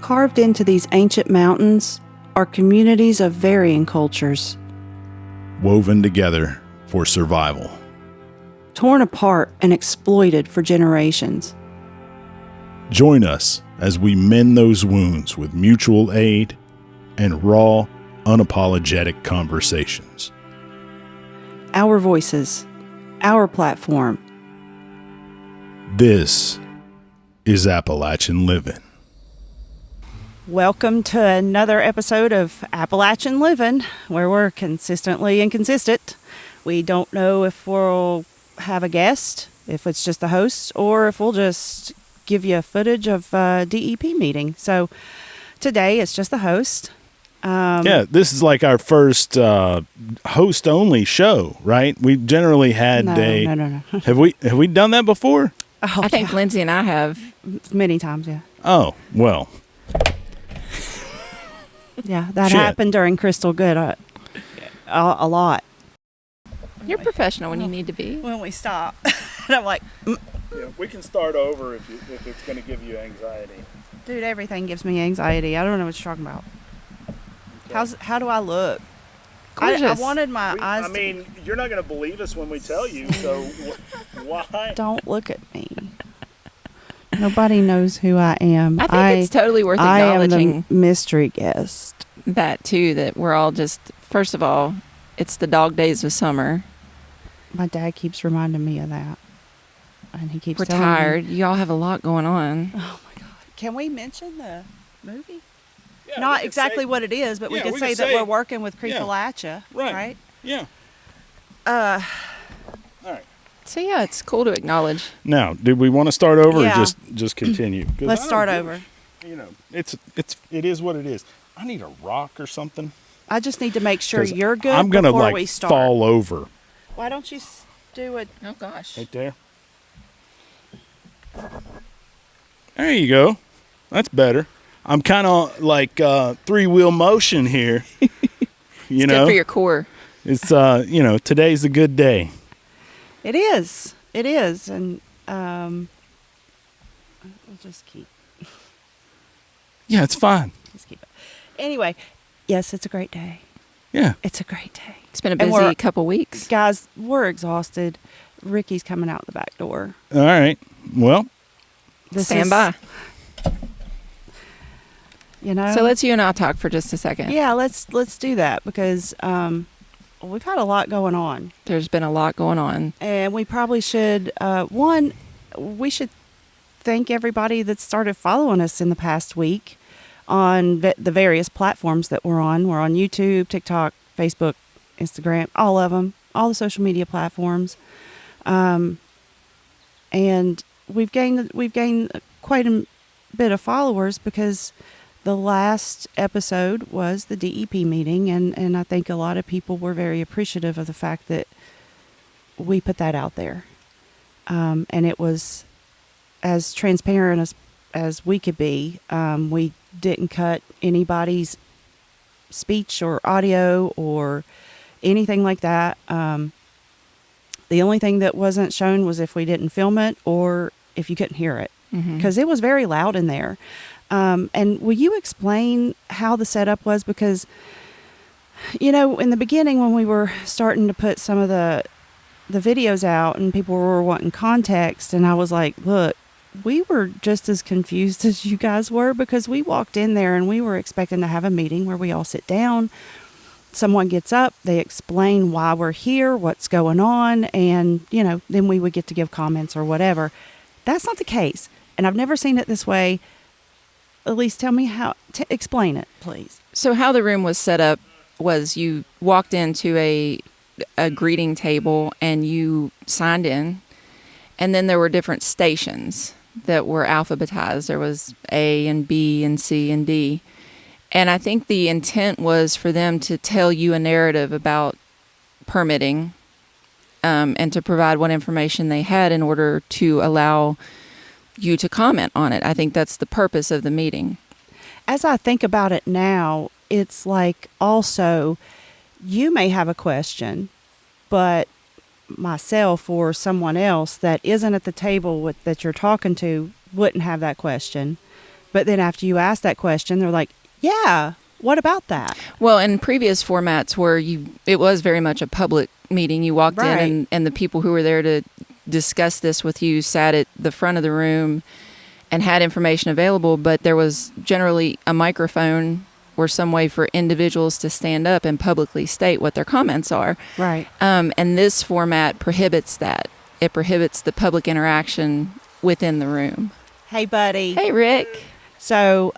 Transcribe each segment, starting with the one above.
Carved into these ancient mountains are communities of varying cultures. Woven together for survival. Torn apart and exploited for generations. Join us as we mend those wounds with mutual aid and raw, unapologetic conversations. Our voices, our platform. This is Appalachian Livin. Welcome to another episode of Appalachian Livin, where we're consistently inconsistent. We don't know if we'll have a guest, if it's just the host, or if we'll just give you footage of a DEP meeting. So today it's just the host. This is like our first host-only show, right? We generally had No. Have we done that before? Oh, I think Lindsay and I have. Many times, yeah. Oh, well. Yeah, that Shit. happened during Crystal Good a lot. You're professional when you need to be. When we stop. And I'm like, Yeah, we can start over if it's going to give you anxiety. dude, everything gives me anxiety. I don't know what you're talking about. Okay. How do I look? Gorgeous. I wanted my eyes you're not going to believe us when we tell you, so why? Don't look at me. Nobody knows who I am. I think it's totally worth acknowledging I am the mystery guest. that too, that we're all just, first of all, it's the dog days of summer. My dad keeps reminding me of that. And he keeps We're telling tired. me. Y'all have a lot going on. Oh my God. Can we mention the movie? Yeah, Not we exactly can what it is, but we Yeah, could we say could that say- we're working with Appalachia, Right. right? Yeah. Uh, All right. So yeah, it's cool to acknowledge. Now, did we want to start over Yeah. or just continue? 'Cause let's I don't start give- over. You know, it is what it is. I need a rock or something. I just need to make sure 'Cause you're good I'm gonna before like we start. fall over Why don't you do it? Oh gosh. right there. There you go. That's better. I'm kind of like three-wheel motion here. You know, Good for your core. it's today's a good day. It is. It is. And we'll just keep Yeah, it's fine. it. Anyway, yes, it's a great day. Yeah. It's a great day. It's been a And we're- busy couple weeks. Guys, we're exhausted. Ricky's coming out the back door. All right. Well, Stand by. You know? So let's you and I talk for just a second. Yeah, let's do that because we've had a lot going on. There's been a lot going on. And we probably should, we should thank everybody that started following us in the past week on the various platforms that we're on. We're on YouTube, TikTok, Facebook, Instagram, all of them, all the social media platforms. And we've gained quite a bit of followers because the last episode was the DEP meeting, and I think a lot of people were very appreciative of the fact that we put that out there. And it was as transparent as we could be. We didn't cut anybody's speech or audio or anything like that. The only thing that wasn't shown was if we didn't film it or if you couldn't hear it, because it was very loud in there. And will you explain how the setup was? Because, you know, in the beginning when we were starting to put some of the videos out and people were wanting context, and I was like, look, we were just as confused as you guys were, because we walked in there and we were expecting to have a meeting where we all sit down. Someone gets up, they explain why we're here, what's going on, and, you know, then we would get to give comments or whatever. That's not the case. And I've never seen it this way. Elise, tell me explain it, please. So how the room was set up was you walked into a greeting table and you signed in, and then there were different stations that were alphabetized. There was A and B and C and D. And I think the intent was for them to tell you a narrative about permitting, and to provide what information they had in order to allow you to comment on it. I think that's the purpose of the meeting. As I think about it now, it's like also you may have a question, but myself or someone else that isn't at the table that you're talking to wouldn't have that question. But then after you ask that question, they're like, yeah, what about that? Well, in previous formats where it was very much a public meeting, you walked Right. in and the people who were there to discuss this with you sat at the front of the room and had information available, but there was generally a microphone or some way for individuals to stand up and publicly state what their comments are. Right. And this format prohibits that. It prohibits the public interaction within the room. Hey, buddy. Hey, Rick. So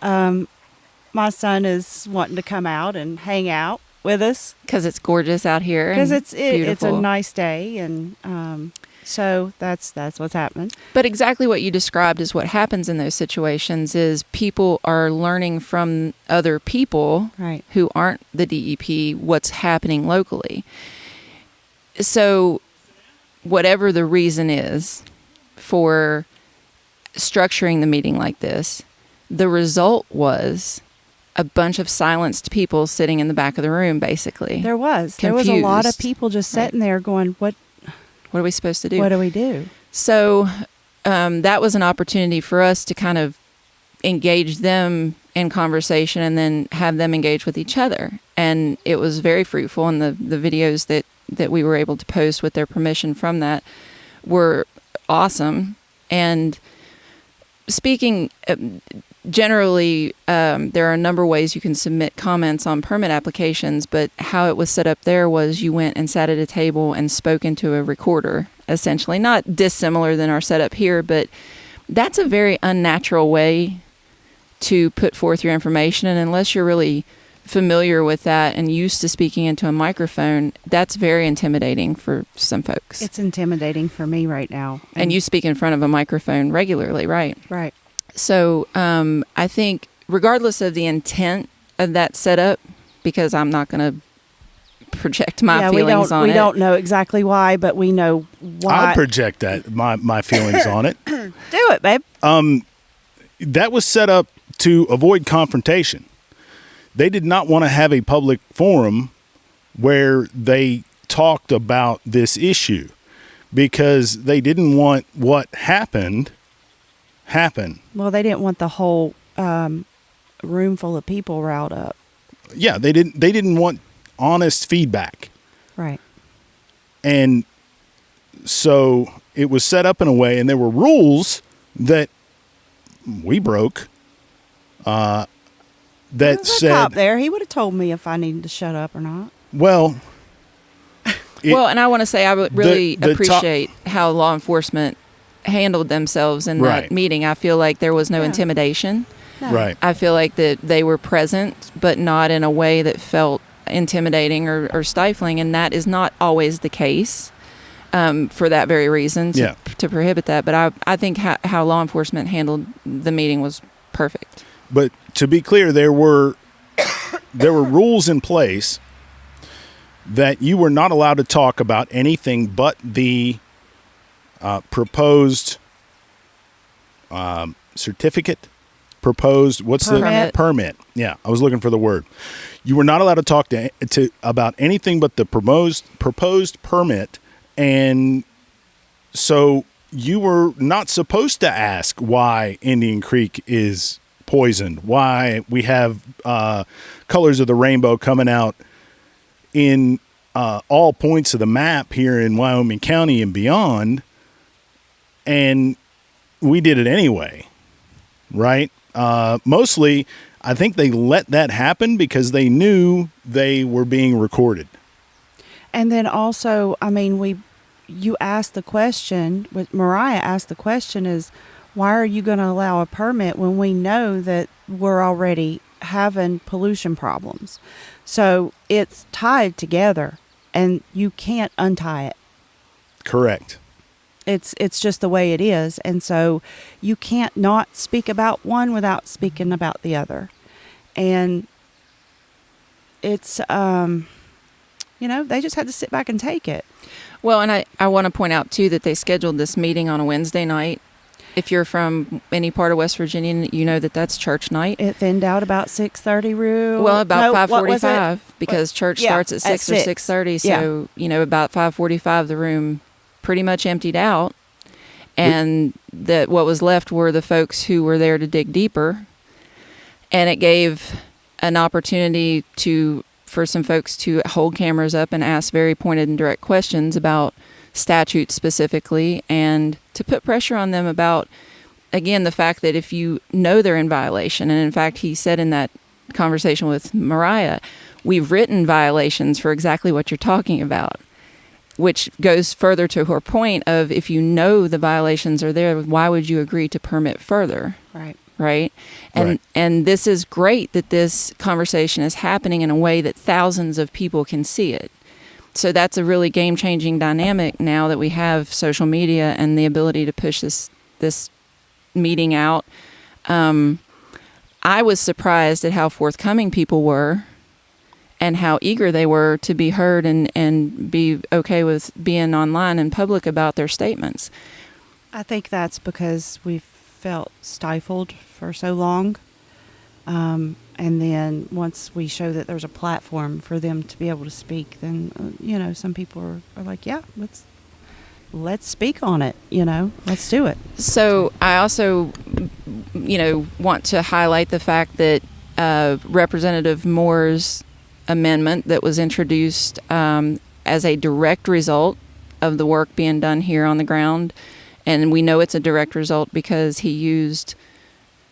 my son is wanting to come out and hang out with us. Because it's gorgeous out here. Because and it's beautiful. a nice day. And so that's what's happening. But exactly what you described is what happens in those situations is people are learning from other people Right. who aren't the DEP what's happening locally. So whatever the reason is for structuring the meeting like this, the result was a bunch of silenced people sitting in the back of the room, basically. There was a lot of Confused. people just sitting there going, what are we supposed to do? do we do? So that was an opportunity for us to kind of engage them in conversation and then have them engage with each other. And it was very fruitful. And the videos that we were able to post with their permission from that were awesome. And speaking generally, there are a number of ways you can submit comments on permit applications, but how it was set up there was you went and sat at a table and spoke into a recorder, essentially. Not dissimilar than our setup here, but that's a very unnatural way to put forth your information. And unless you're really familiar with that and used to speaking into a microphone, that's very intimidating for some folks. It's intimidating for me right now. And you speak in front of a microphone regularly, right? Right. So I think regardless of the intent of that setup, because I'm not going to project my feelings on it. We don't know exactly why, but we know why. I'll project that my feelings on it. Do it, babe. That was set up to avoid confrontation. They did not want to have a public forum where they talked about this issue because they didn't want what happened happen. Well, they didn't want the whole room full of people riled up. Yeah, they didn't want honest feedback. Right. And so it was set up in a way, and there were rules that we broke. That There's a said, cop there. He would have told me if I needed to shut up or not. well, and I want to say I would really the appreciate how law enforcement handled themselves in Right. that meeting. I feel like there was no Yeah. intimidation. No. right. I feel like that they were present, but not in a way that felt intimidating or stifling, and that is not always the case for that very reason, to prohibit that. But I think how law enforcement handled the meeting was perfect. But to be clear, there were rules in place that you were not allowed to talk about anything but the proposed certificate, proposed permit. Yeah, I was looking for the word. You were not allowed to talk to about anything but the proposed permit, and so you were not supposed to ask why Indian Creek is poisoned, why we have colors of the rainbow coming out in all points of the map here in Wyoming County and beyond, and we did it anyway, right? Mostly, I think they let that happen because they knew they were being recorded. And then also, I mean, you asked the question, Mariah asked the question is, why are you going to allow a permit when we know that we're already having pollution problems? So it's tied together and you can't untie it. Correct. It's just the way it is. And so you can't not speak about one without speaking about the other. And it's, they just had to sit back and take it. Well, and I want to point out, too, that they scheduled this meeting on a Wednesday night. If you're from any part of West Virginia, you know that that's church night. It thinned out about 6:30, Rue. Well, about No, what was 5:45 it? because church Yeah, starts at 6 or 6. 6:30. So, about 5:45, the room pretty much emptied out. And what was left were the folks who were there to dig deeper. And it gave an opportunity for some folks to hold cameras up and ask very pointed and direct questions about statutes specifically, and to put pressure on them about, again, the fact that if you know they're in violation, and in fact he said in that conversation with Mariah, we've written violations for exactly what you're talking about, which goes further to her point of, if you know the violations are there, why would you agree to permit further? Right. And this is great that this conversation is happening in a way that thousands of people can see it. So that's a really game-changing dynamic now that we have social media and the ability to push this meeting out. I was surprised at how forthcoming people were and how eager they were to be heard and be okay with being online in public about their statements. I think that's because we've felt stifled for so long. And then once we show that there's a platform for them to be able to speak, then, some people are like, yeah, let's speak on it, let's do it. So I also, want to highlight the fact that Representative Moore's amendment that was introduced as a direct result of the work being done here on the ground, and we know it's a direct result because he used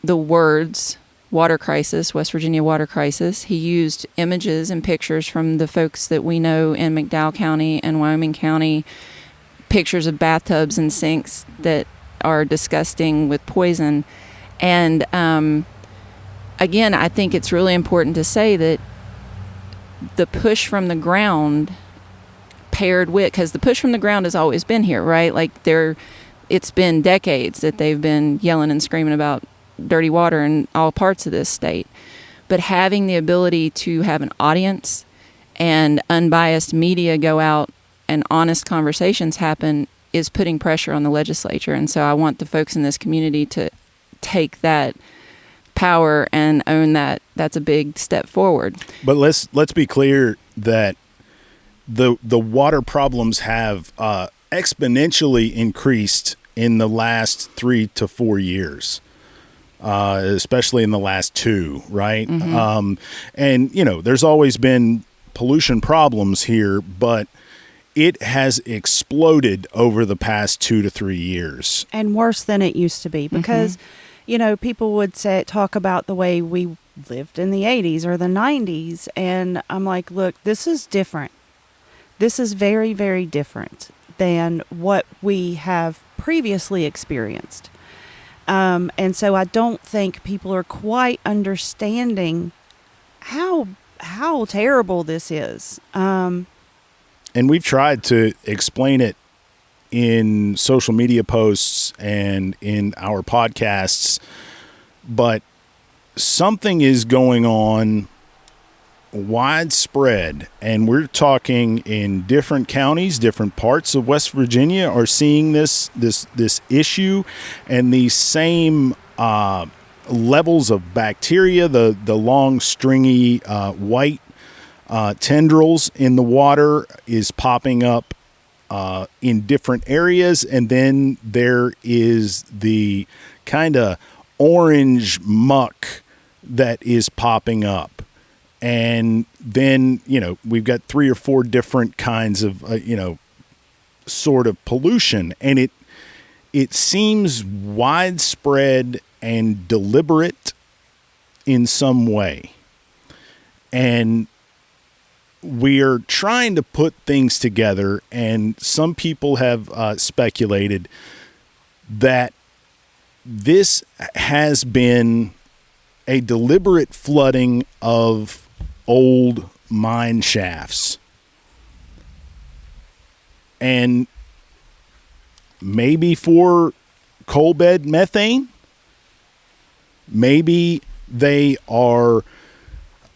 the words water crisis, West Virginia water crisis. He used images and pictures from the folks that we know in McDowell County and Wyoming County, pictures of bathtubs and sinks that are disgusting with poison. And again, I think it's really important to say that the push from the ground paired with, because the push from the ground has always been here, right? Like it's been decades that they've been yelling and screaming about dirty water in all parts of this state. But having the ability to have an audience and unbiased media go out and honest conversations happen is putting pressure on the legislature. And so I want the folks in this community to take that power and own that. That's a big step forward. But let's be clear that the water problems have exponentially increased in the last 3 to 4 years. Especially in the last 2, right? Mm-hmm. And, there's always been pollution problems here, but it has exploded over the past 2 to 3 years. And worse than it used to be because, people would talk about the way we lived in the 80s or the 90s. And I'm like, look, this is different. This is very, very different than what we have previously experienced. And so I don't think people are quite understanding how terrible this is. And we've tried to explain it in social media posts and in our podcasts, but something is going on widespread, and we're talking in different counties, different parts of West Virginia are seeing this issue, and these same levels of bacteria, the long stringy white tendrils in the water is popping up in different areas, and then there is the kind of orange muck that is popping up. And then, we've got 3 or 4 different kinds of, sort of pollution. And it seems widespread and deliberate in some way. And we are trying to put things together. And some people have speculated that this has been a deliberate flooding of old mine shafts. And maybe for coal bed methane, maybe they are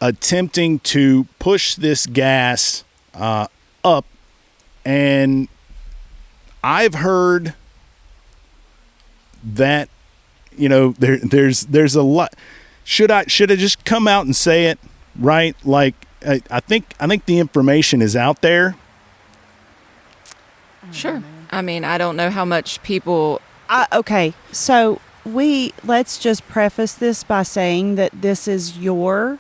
attempting to push this gas up. And I've heard that, there's a lot. Should I just come out and say it? Right? Like, I think the information is out there. Sure. I mean, I don't know how much people... Okay, so let's just preface this by saying that this is your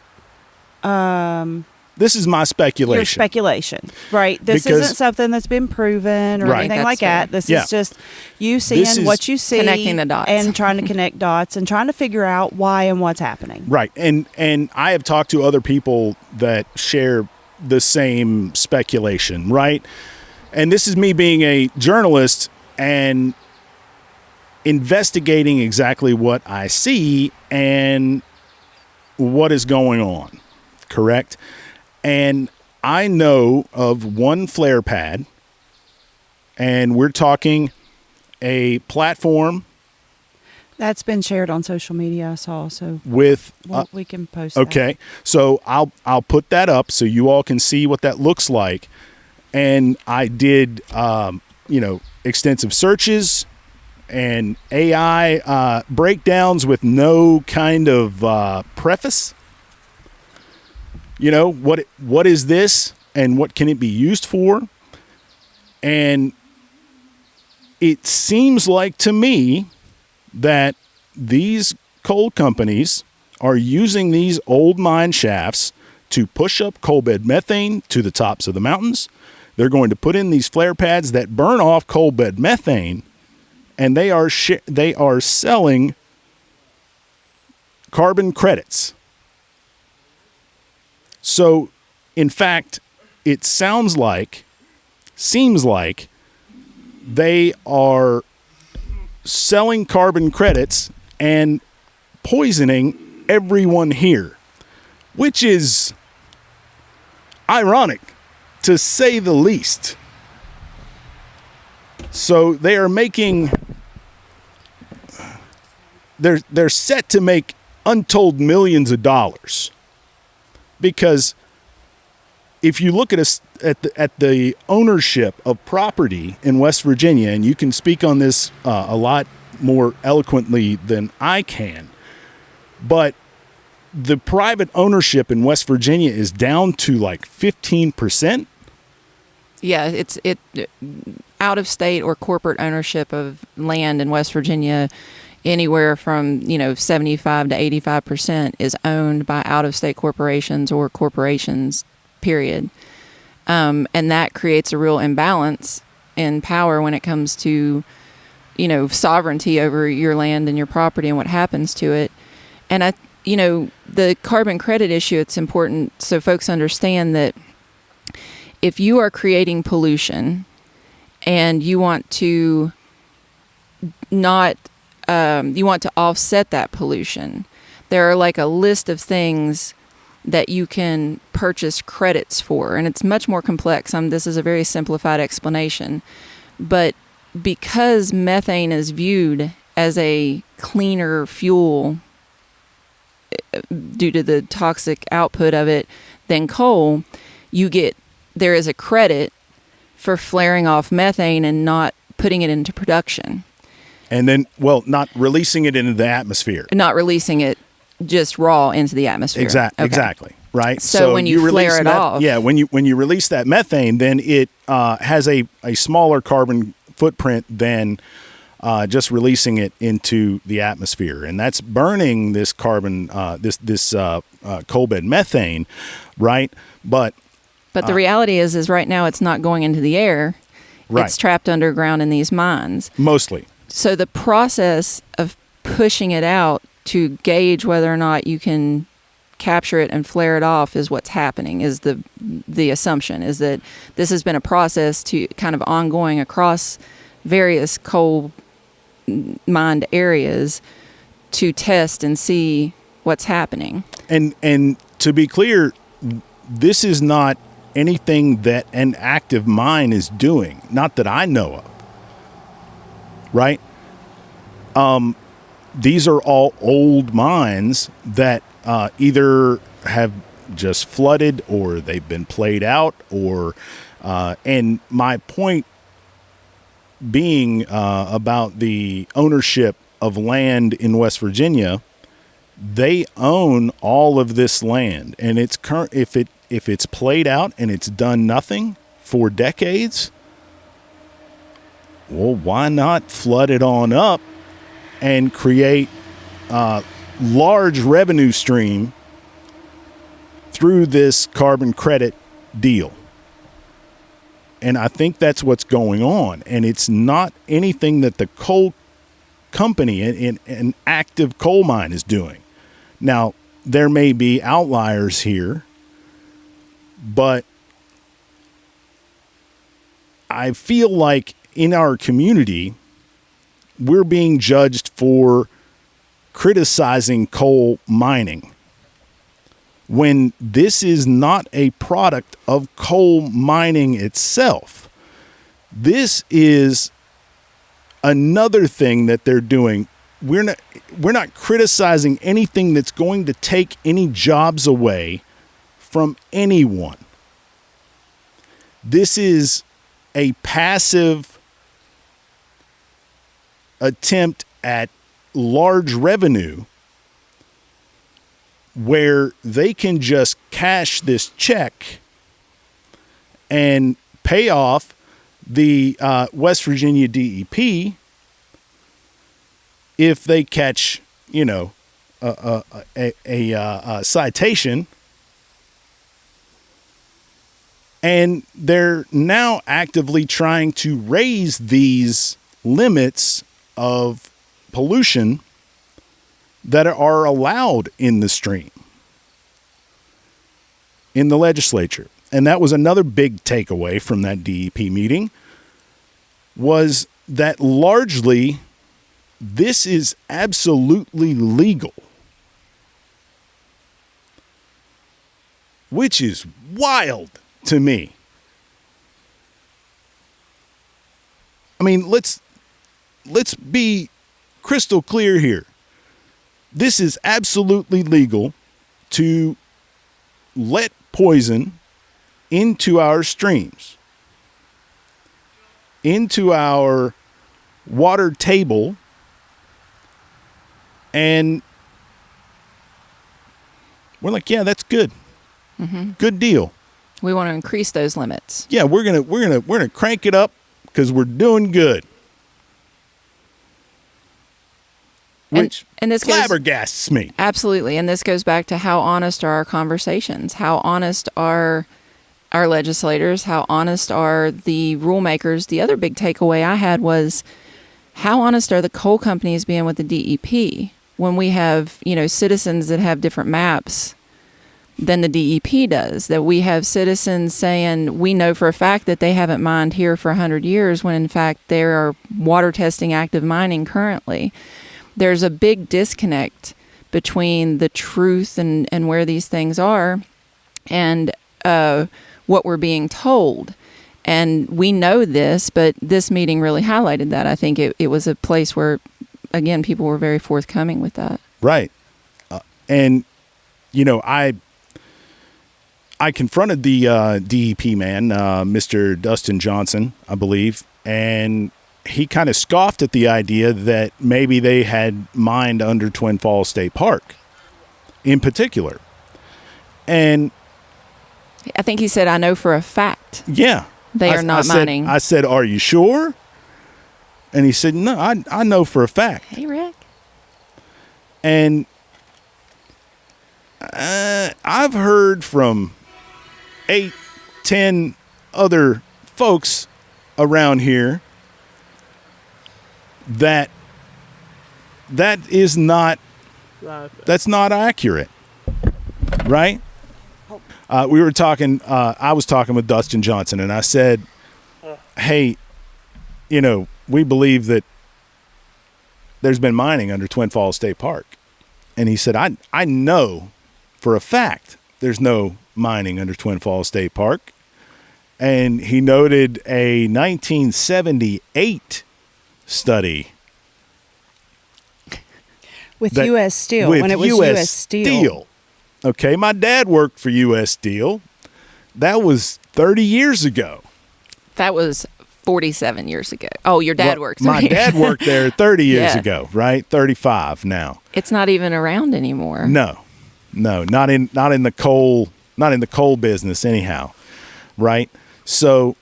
this is my speculation. Your speculation, right? This Because- isn't something that's been proven or Right. anything That's like that. fair. This Yeah. is just you seeing what you see, connecting the dots. and trying to connect dots and trying to figure out why and what's happening. Right. And I have talked to other people that share the same speculation, right? And this is me being a journalist and investigating exactly what I see and what is going on, correct? And I know of one flare pad, and we're talking a platform That's been shared on social media, I saw, so with we can post okay. So I'll put that up so you all can see what that looks like. And I did extensive searches and AI breakdowns with no kind of preface. What is this and what can it be used for? And it seems like to me that these coal companies are using these old mine shafts to push up coal bed methane to the tops of the mountains. They're going to put in these flare pads that burn off coal bed methane, and they are selling carbon credits. So, in fact, it seems like they are selling carbon credits and poisoning everyone here, which is ironic to say the least. So they are making, they're set to make untold millions of dollars, because if you look at the ownership of property in West Virginia, and you can speak on this a lot more eloquently than I can, but the private ownership in West Virginia is down to like 15%. Yeah, it's out of state or corporate ownership of land in West Virginia, anywhere from 75 to 85% is owned by out of state corporations or corporations. Period. And that creates a real imbalance in power when it comes to sovereignty over your land and your property and what happens to it. And the carbon credit issue, it's important so folks understand that if you are creating pollution and you want to offset that pollution, there are like a list of things that you can purchase credits for, and it's much more complex. This is a very simplified explanation, but because methane is viewed as a cleaner fuel due to the toxic output of it than coal, there is a credit for flaring off methane and not putting it into production. And then, not releasing it into the atmosphere. Not releasing it just raw into the atmosphere. Exactly. Right. So when you flare it off. Yeah. When you release that methane, then it has a smaller carbon footprint than just releasing it into the atmosphere. And that's burning this carbon, this coal bed methane. Right. But the reality is right now it's not going into the air. Right. It's trapped underground in these mines. Mostly. So the process of pushing it out to gauge whether or not you can capture it and flare it off is what's happening, is the assumption is that this has been a process to kind of ongoing across various coal mined areas to test and see what's happening. And to be clear, this is not anything that an active mine is doing, not that I know of. Right? These are all old mines that either have just flooded or they've been played out, and my point being about the ownership of land in West Virginia, they own all of this land, and it's if it's played out and it's done nothing for decades, well, why not flood it on up and create large revenue stream through this carbon credit deal. And I think that's what's going on. And it's not anything that the coal company, an active coal mine, is doing. Now, there may be outliers here, but I feel like in our community, we're being judged for criticizing coal mining when this is not a product of coal mining itself. This is another thing that they're doing. We're not criticizing anything that's going to take any jobs away from anyone. This is a passive attempt at large revenue where they can just cash this check and pay off the West Virginia DEP if they catch, a citation. And they're now actively trying to raise these limits of pollution that are allowed in the stream in the legislature. And that was another big takeaway from that DEP meeting, was that largely this is absolutely legal, which is wild to me. I mean, let's be crystal clear here. This is absolutely legal to let poison into our streams, into our water table, and we're like, yeah, that's good. Mm-hmm. Good deal. We want to increase those limits. Yeah, we're gonna crank it up because we're doing good. Which and this flabbergasts me. Absolutely. And this goes back to how honest are our conversations? How honest are our legislators? How honest are the rule makers? The other big takeaway I had was, how honest are the coal companies being with the DEP when we have, citizens that have different maps than the DEP does? That we have citizens saying, we know for a fact that they haven't mined here for 100 years, when in fact they are water testing active mining currently. There's a big disconnect between the truth and where these things are and what we're being told. And we know this, but this meeting really highlighted that. I think it was a place where, again, people were very forthcoming with that. Right. And, I confronted the DEP man, Mr. Dustin Johnson, I believe, and he kind of scoffed at the idea that maybe they had mined under Twin Falls State Park in particular. And I think he said, I know for a fact. Yeah. They are not mining. I said, are you sure? And he said, no, I know for a fact. Hey, Rick. And I've heard from 8-10 other folks around here that's not accurate, right? We were talking, I was talking with Dustin Johnson, and I said, hey, we believe that there's been mining under Twin Falls State Park. And he said, I know for a fact there's no mining under Twin Falls State Park. And he noted a 1978 study with U.S. Steel, when it was U.S. Steel. Okay, my dad worked for U.S. Steel. That was 30 years ago. That was 47 years ago. Oh, your dad worked there. My dad worked there 30 years ago, right? 35 now. It's not even around anymore. No, not in the coal business anyhow, right? So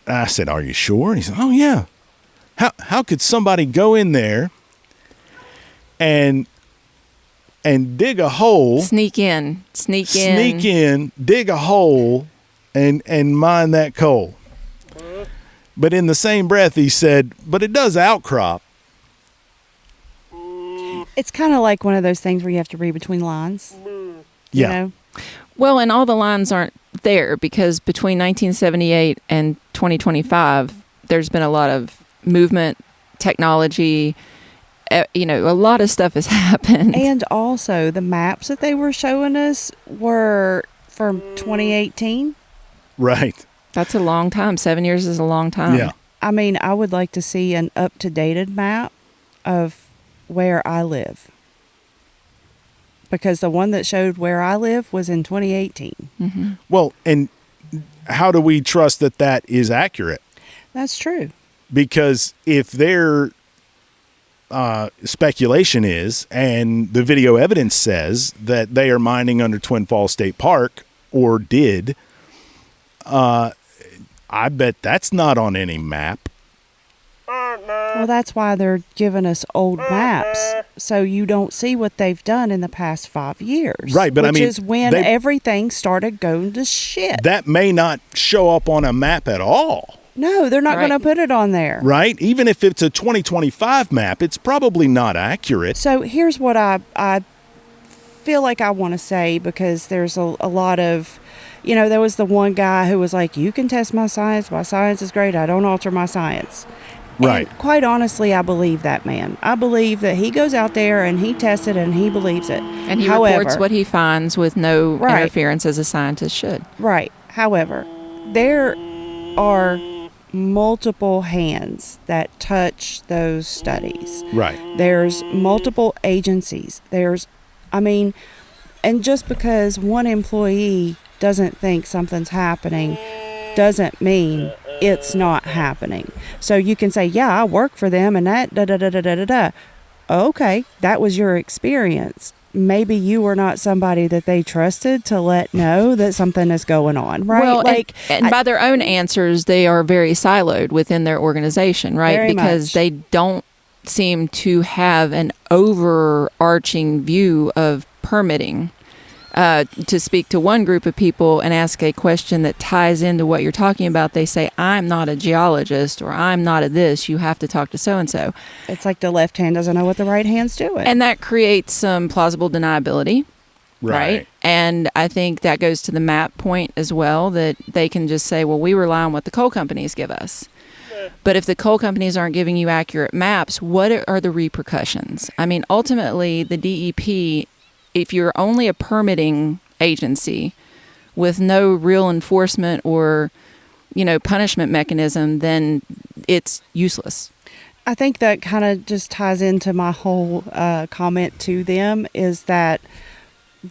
I said, "Are you sure?" And he said, "Oh yeah. How could somebody go in there and dig a hole. Sneak in, dig a hole, and mine that coal. But in the same breath, he said, but it does outcrop. It's kind of like one of those things where you have to read between lines. Yeah. You know? Well, and all the lines aren't there because between 1978 and 2025, there's been a lot of movement, technology, a lot of stuff has happened. And also, the maps that they were showing us were from 2018. Right. That's a long time. 7 years is a long time. Yeah. I mean, I would like to see an up-to-dated map of where I live. Because the one that showed where I live was in 2018. Mm-hmm. Well, and how do we trust that is accurate? That's true. Because if their speculation is, and the video evidence says that they are mining under Twin Falls State Park, or did, I bet that's not on any map. Well, that's why they're giving us old maps, so you don't see what they've done in the past 5 years. Right, but which is when everything started going to shit. That may not show up on a map at all. No, they're not going to put it on there. Right? Even if it's a 2025 map, it's probably not accurate. So here's what I feel like I want to say, because there's a lot of, there was the one guy who was like, you can test my science is great, I don't alter my science. Right. And quite honestly, I believe that man. I believe that he goes out there and he tests it and he believes it. And he reports what he finds with no interference, as a scientist should. Right. However, there are multiple hands that touch those studies. Right. There's multiple agencies. And just because one employee doesn't think something's happening doesn't mean it's not happening. So you can say, yeah, I work for them and that da-da-da-da-da-da. Okay, that was your experience. Maybe you were not somebody that they trusted to let know that something is going on, right? Well, and by their own answers, they are very siloed within their organization, right? Because they don't seem to have an overarching view of permitting. To speak to one group of people and ask a question that ties into what you're talking about, they say, I'm not a geologist, or I'm not a this, you have to talk to so-and-so. It's like the left hand doesn't know what the right hand's doing. And that creates some plausible deniability, right? And I think that goes to the map point as well, that they can just say, well, we rely on what the coal companies give us. But if the coal companies aren't giving you accurate maps, what are the repercussions? I mean, ultimately, the DEP, if you're only a permitting agency with no real enforcement or, punishment mechanism, then it's useless. I think that kind of just ties into my whole comment to them, is that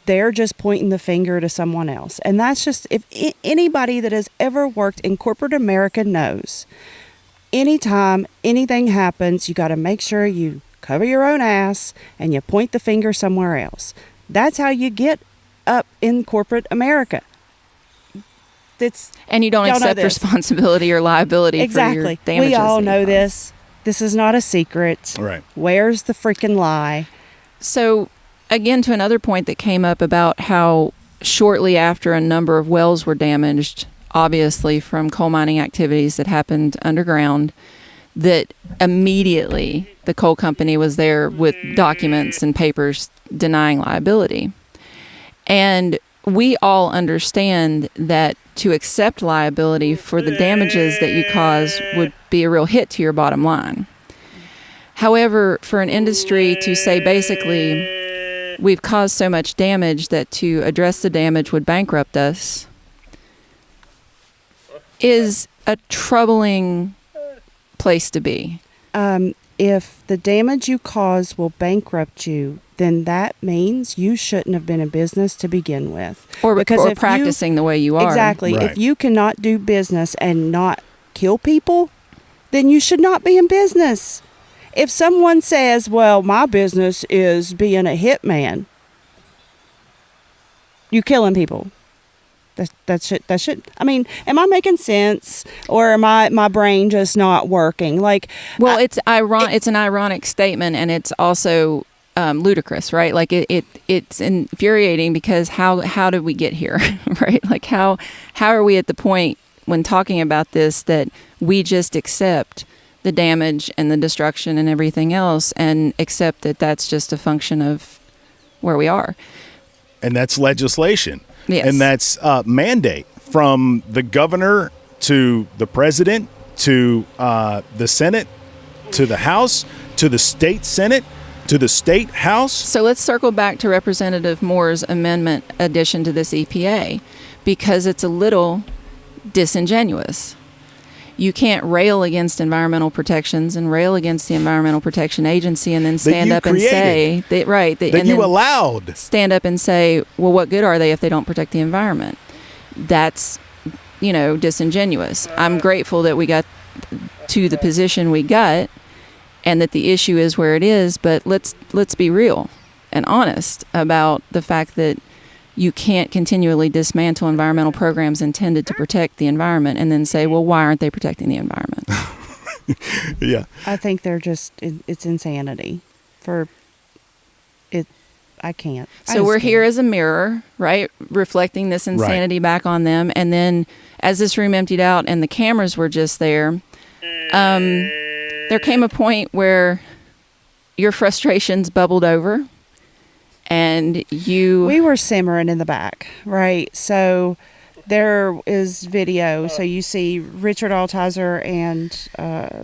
they're just pointing the finger to someone else. And that's just, if anybody that has ever worked in corporate America knows, anytime anything happens, you got to make sure you cover your own ass and you point the finger somewhere else. That's how you get up in corporate America. And you don't accept responsibility or liability for your damages. We all know this. This is not a secret. Right. Where's the freaking lie? So, again, to another point that came up about how shortly after a number of wells were damaged, obviously from coal mining activities that happened underground, that immediately the coal company was there with documents and papers denying liability. And we all understand that to accept liability for the damages that you cause would be a real hit to your bottom line. However, for an industry to say basically we've caused so much damage that to address the damage would bankrupt us is a troubling place to be. If the damage you cause will bankrupt you, then that means you shouldn't have been in business to begin with. Or practicing the way you are. Exactly. Right. If you cannot do business and not kill people, then you should not be in business. If someone says, well, my business is being a hitman, you killing people. That should. I mean, am I making sense, or am my brain just not working? Well, it's an ironic statement, and it's also ludicrous, right? Like it's infuriating because how did we get here, right? Like how are we at the point when talking about this that we just accept the damage and the destruction and everything else and accept that that's just a function of where we are. And that's legislation. Yes. And that's mandate from the governor to the president to the Senate to the House to the state Senate to the state House. So let's circle back to Representative Moore's amendment addition to this EPA because it's a little disingenuous. You can't rail against environmental protections and rail against the Environmental Protection Agency and then stand up and say that, right, that you allowed. Stand up and say, well, what good are they if they don't protect the environment? That's, disingenuous. I'm grateful that we got to the position we got and that the issue is where it is, but let's be real and honest about the fact that you can't continually dismantle environmental programs intended to protect the environment and then say, well, why aren't they protecting the environment? Yeah. I think it's insanity for it. I can't. So we're here as a mirror, right? Reflecting this insanity back on them. And then as this room emptied out and the cameras were just there, there came a point where your frustrations bubbled over. And we were simmering in the back, right? So there is video. So you see Richard Altizer and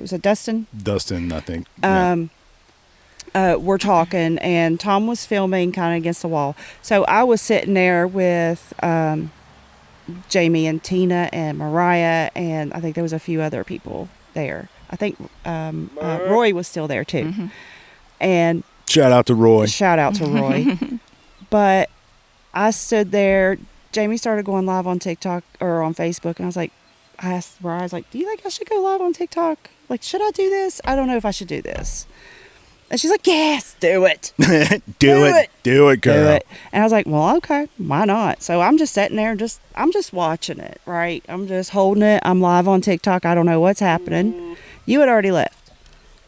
was it Dustin? Dustin, I think. We're talking, and Tom was filming kind of against the wall. So I was sitting there with Jamie and Tina and Mariah, and I think there was a few other people there. I think Roy was still there too, and. Shout out to Roy. But I stood there. Jamie started going live on TikTok or on Facebook. And I asked Mariah, I was like, do you think I should go live on TikTok? Like, should I do this? I don't know if I should do this. And she's like, yes, do it. Do it, girl. Do it. And I was like, well, okay, why not? So I'm just sitting there, I'm just watching it, right? I'm just holding it. I'm live on TikTok. I don't know what's happening. You had already left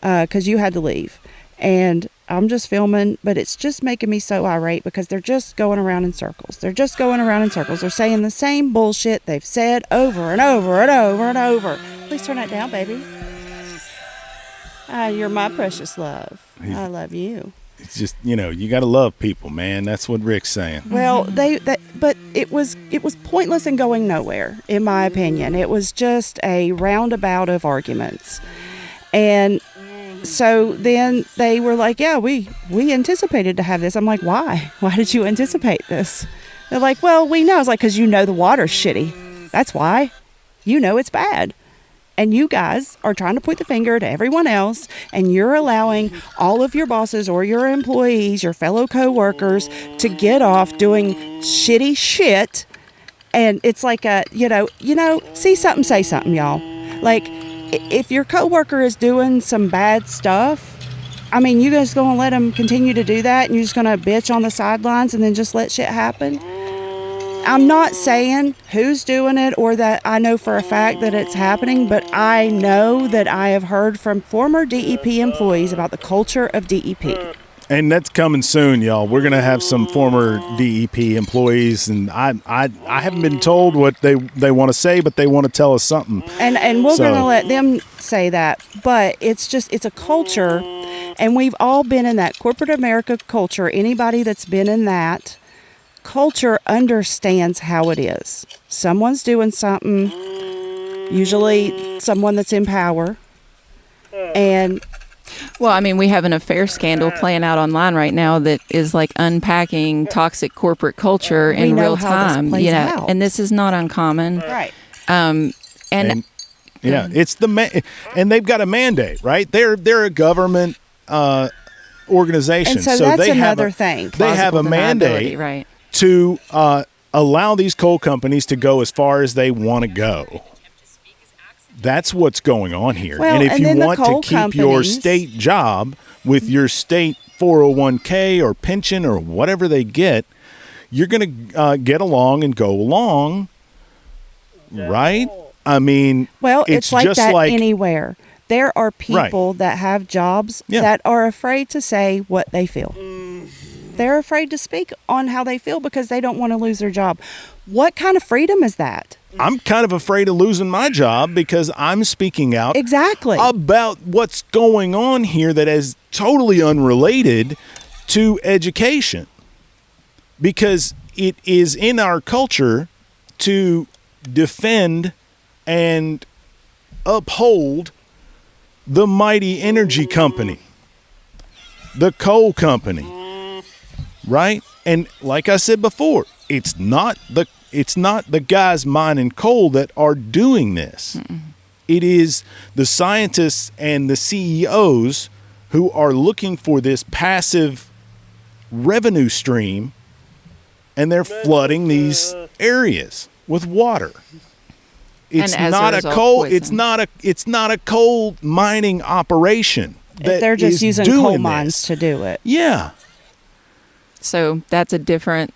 because you had to leave. And I'm just filming, but it's just making me so irate because they're just going around in circles. They're saying the same bullshit they've said over and over and over and over. Please turn that down, baby. You're my precious love. I love you. It's just, you got to love people, man. That's what Rick's saying. Well, but it was pointless and going nowhere, in my opinion. It was just a roundabout of arguments. And so then they were like, yeah, we anticipated to have this. I'm like, why? Why did you anticipate this? They're like, well, we know. I was like, because the water's shitty. That's why. It's bad. And you guys are trying to point the finger to everyone else, and you're allowing all of your bosses or your employees, your fellow coworkers, to get off doing shitty shit. And it's like see something, say something, y'all. Like, if your coworker is doing some bad stuff, you guys going to let them continue to do that and you're just going to bitch on the sidelines and then just let shit happen? I'm not saying who's doing it or that I know for a fact that it's happening, but I know that I have heard from former DEP employees about the culture of DEP. And that's coming soon, y'all. We're going to have some former DEP employees, and I haven't been told what they want to say, but they want to tell us something. And we're going to let them say that. But it's a culture, and we've all been in that corporate America culture. Anybody that's been in that culture understands how it is. Someone's doing something, usually someone that's in power, and... Well, we have an affair scandal playing out online right now that is like unpacking toxic corporate culture in real time. And this is not uncommon. Right. It's and they've got a mandate, right? They're a government organization, and so that's another thing. They have a mandate, right, to allow these coal companies to go as far as they want to go. That's what's going on here. Well, and if you want to keep your companies, state job with your state 401k or pension or whatever they get, you're going to get along and go along, right? Well, it's like that anywhere. There are people that have jobs that are afraid to say what they feel. They're afraid to speak on how they feel because they don't want to lose their job. What kind of freedom is that? I'm kind of afraid of losing my job because I'm speaking out Exactly about what's going on here that is totally unrelated to education. Because it is in our culture to defend and uphold the mighty energy company, the coal company, right? And like I said before, it's not the guys mining coal that are doing this. It is the scientists and the CEOs who are looking for this passive revenue stream, and they're flooding these areas with water. It's not a coal. It's not a coal mining operation. They're just using coal mines to do it. Yeah. So that's a different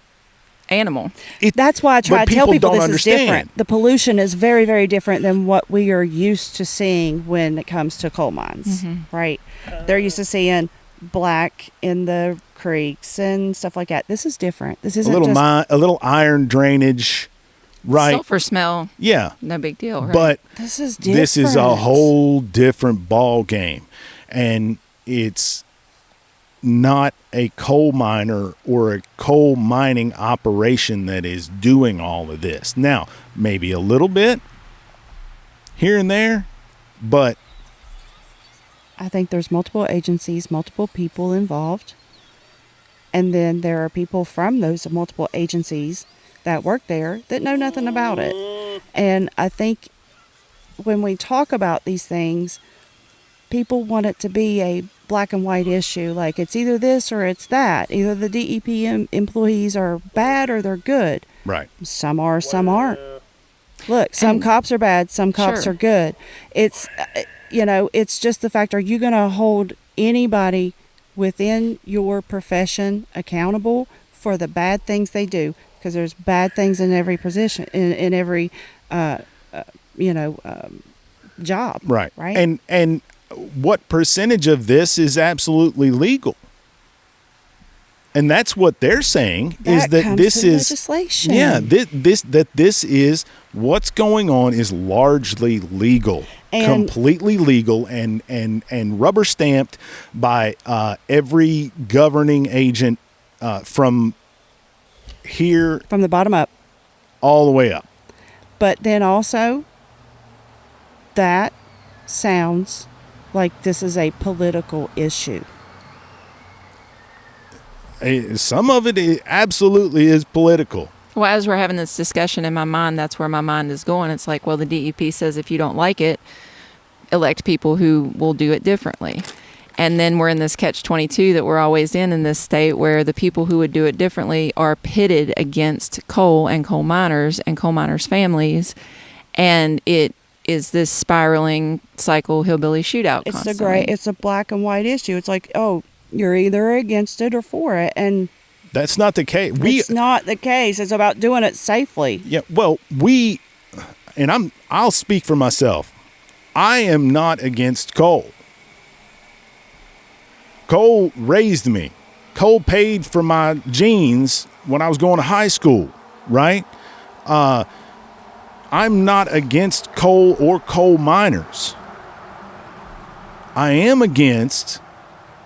animal. That's why I try to tell people this is understand. different. The pollution is very, very different than what we are used to seeing when it comes to coal mines, right? They're used to seeing black in the creeks and stuff like that. This is different. This isn't a little iron drainage, right? Sulfur smell. Yeah, no big deal. Right? But this is different. This is a whole different ball game, and it's not a coal miner or a coal mining operation that is doing all of this. Now, maybe a little bit here and there, but I think there's multiple agencies, multiple people involved. And then there are people from those multiple agencies that work there that know nothing about it. And I think when we talk about these things, people want it to be a black and white issue. Like it's either this or it's that. Either the DEP employees are bad or they're good. Right. Some are, some aren't. Look, some cops are bad, some cops are good. It's, it's just the fact, are you going to hold anybody within your profession accountable for the bad things they do? Because there's bad things in every position, in every, job. Right. Right. And what percentage of this is absolutely legal? And that's what they're saying is that this is legislation. Yeah, this is what's going on is largely legal, and completely legal, and rubber stamped by every governing agent from here, from the bottom up, all the way up. But then also, that sounds like this is a political issue. Some of it absolutely is political. Well, as we're having this discussion in my mind, that's where my mind is going. It's like, well, the DEP says if you don't like it, elect people who will do it differently. And then we're in this catch-22 that we're always in this state where the people who would do it differently are pitted against coal and coal miners and coal miners' families. And it is this spiraling cycle hillbilly shootout constantly. It's a black and white issue. It's like, oh, you're either against it or for it. And that's not the case. It's not the case. It's about doing it safely. Yeah, well, I'll speak for myself. I am not against coal. Coal raised me. Coal paid for my jeans when I was going to high school, right? I'm not against coal or coal miners. I am against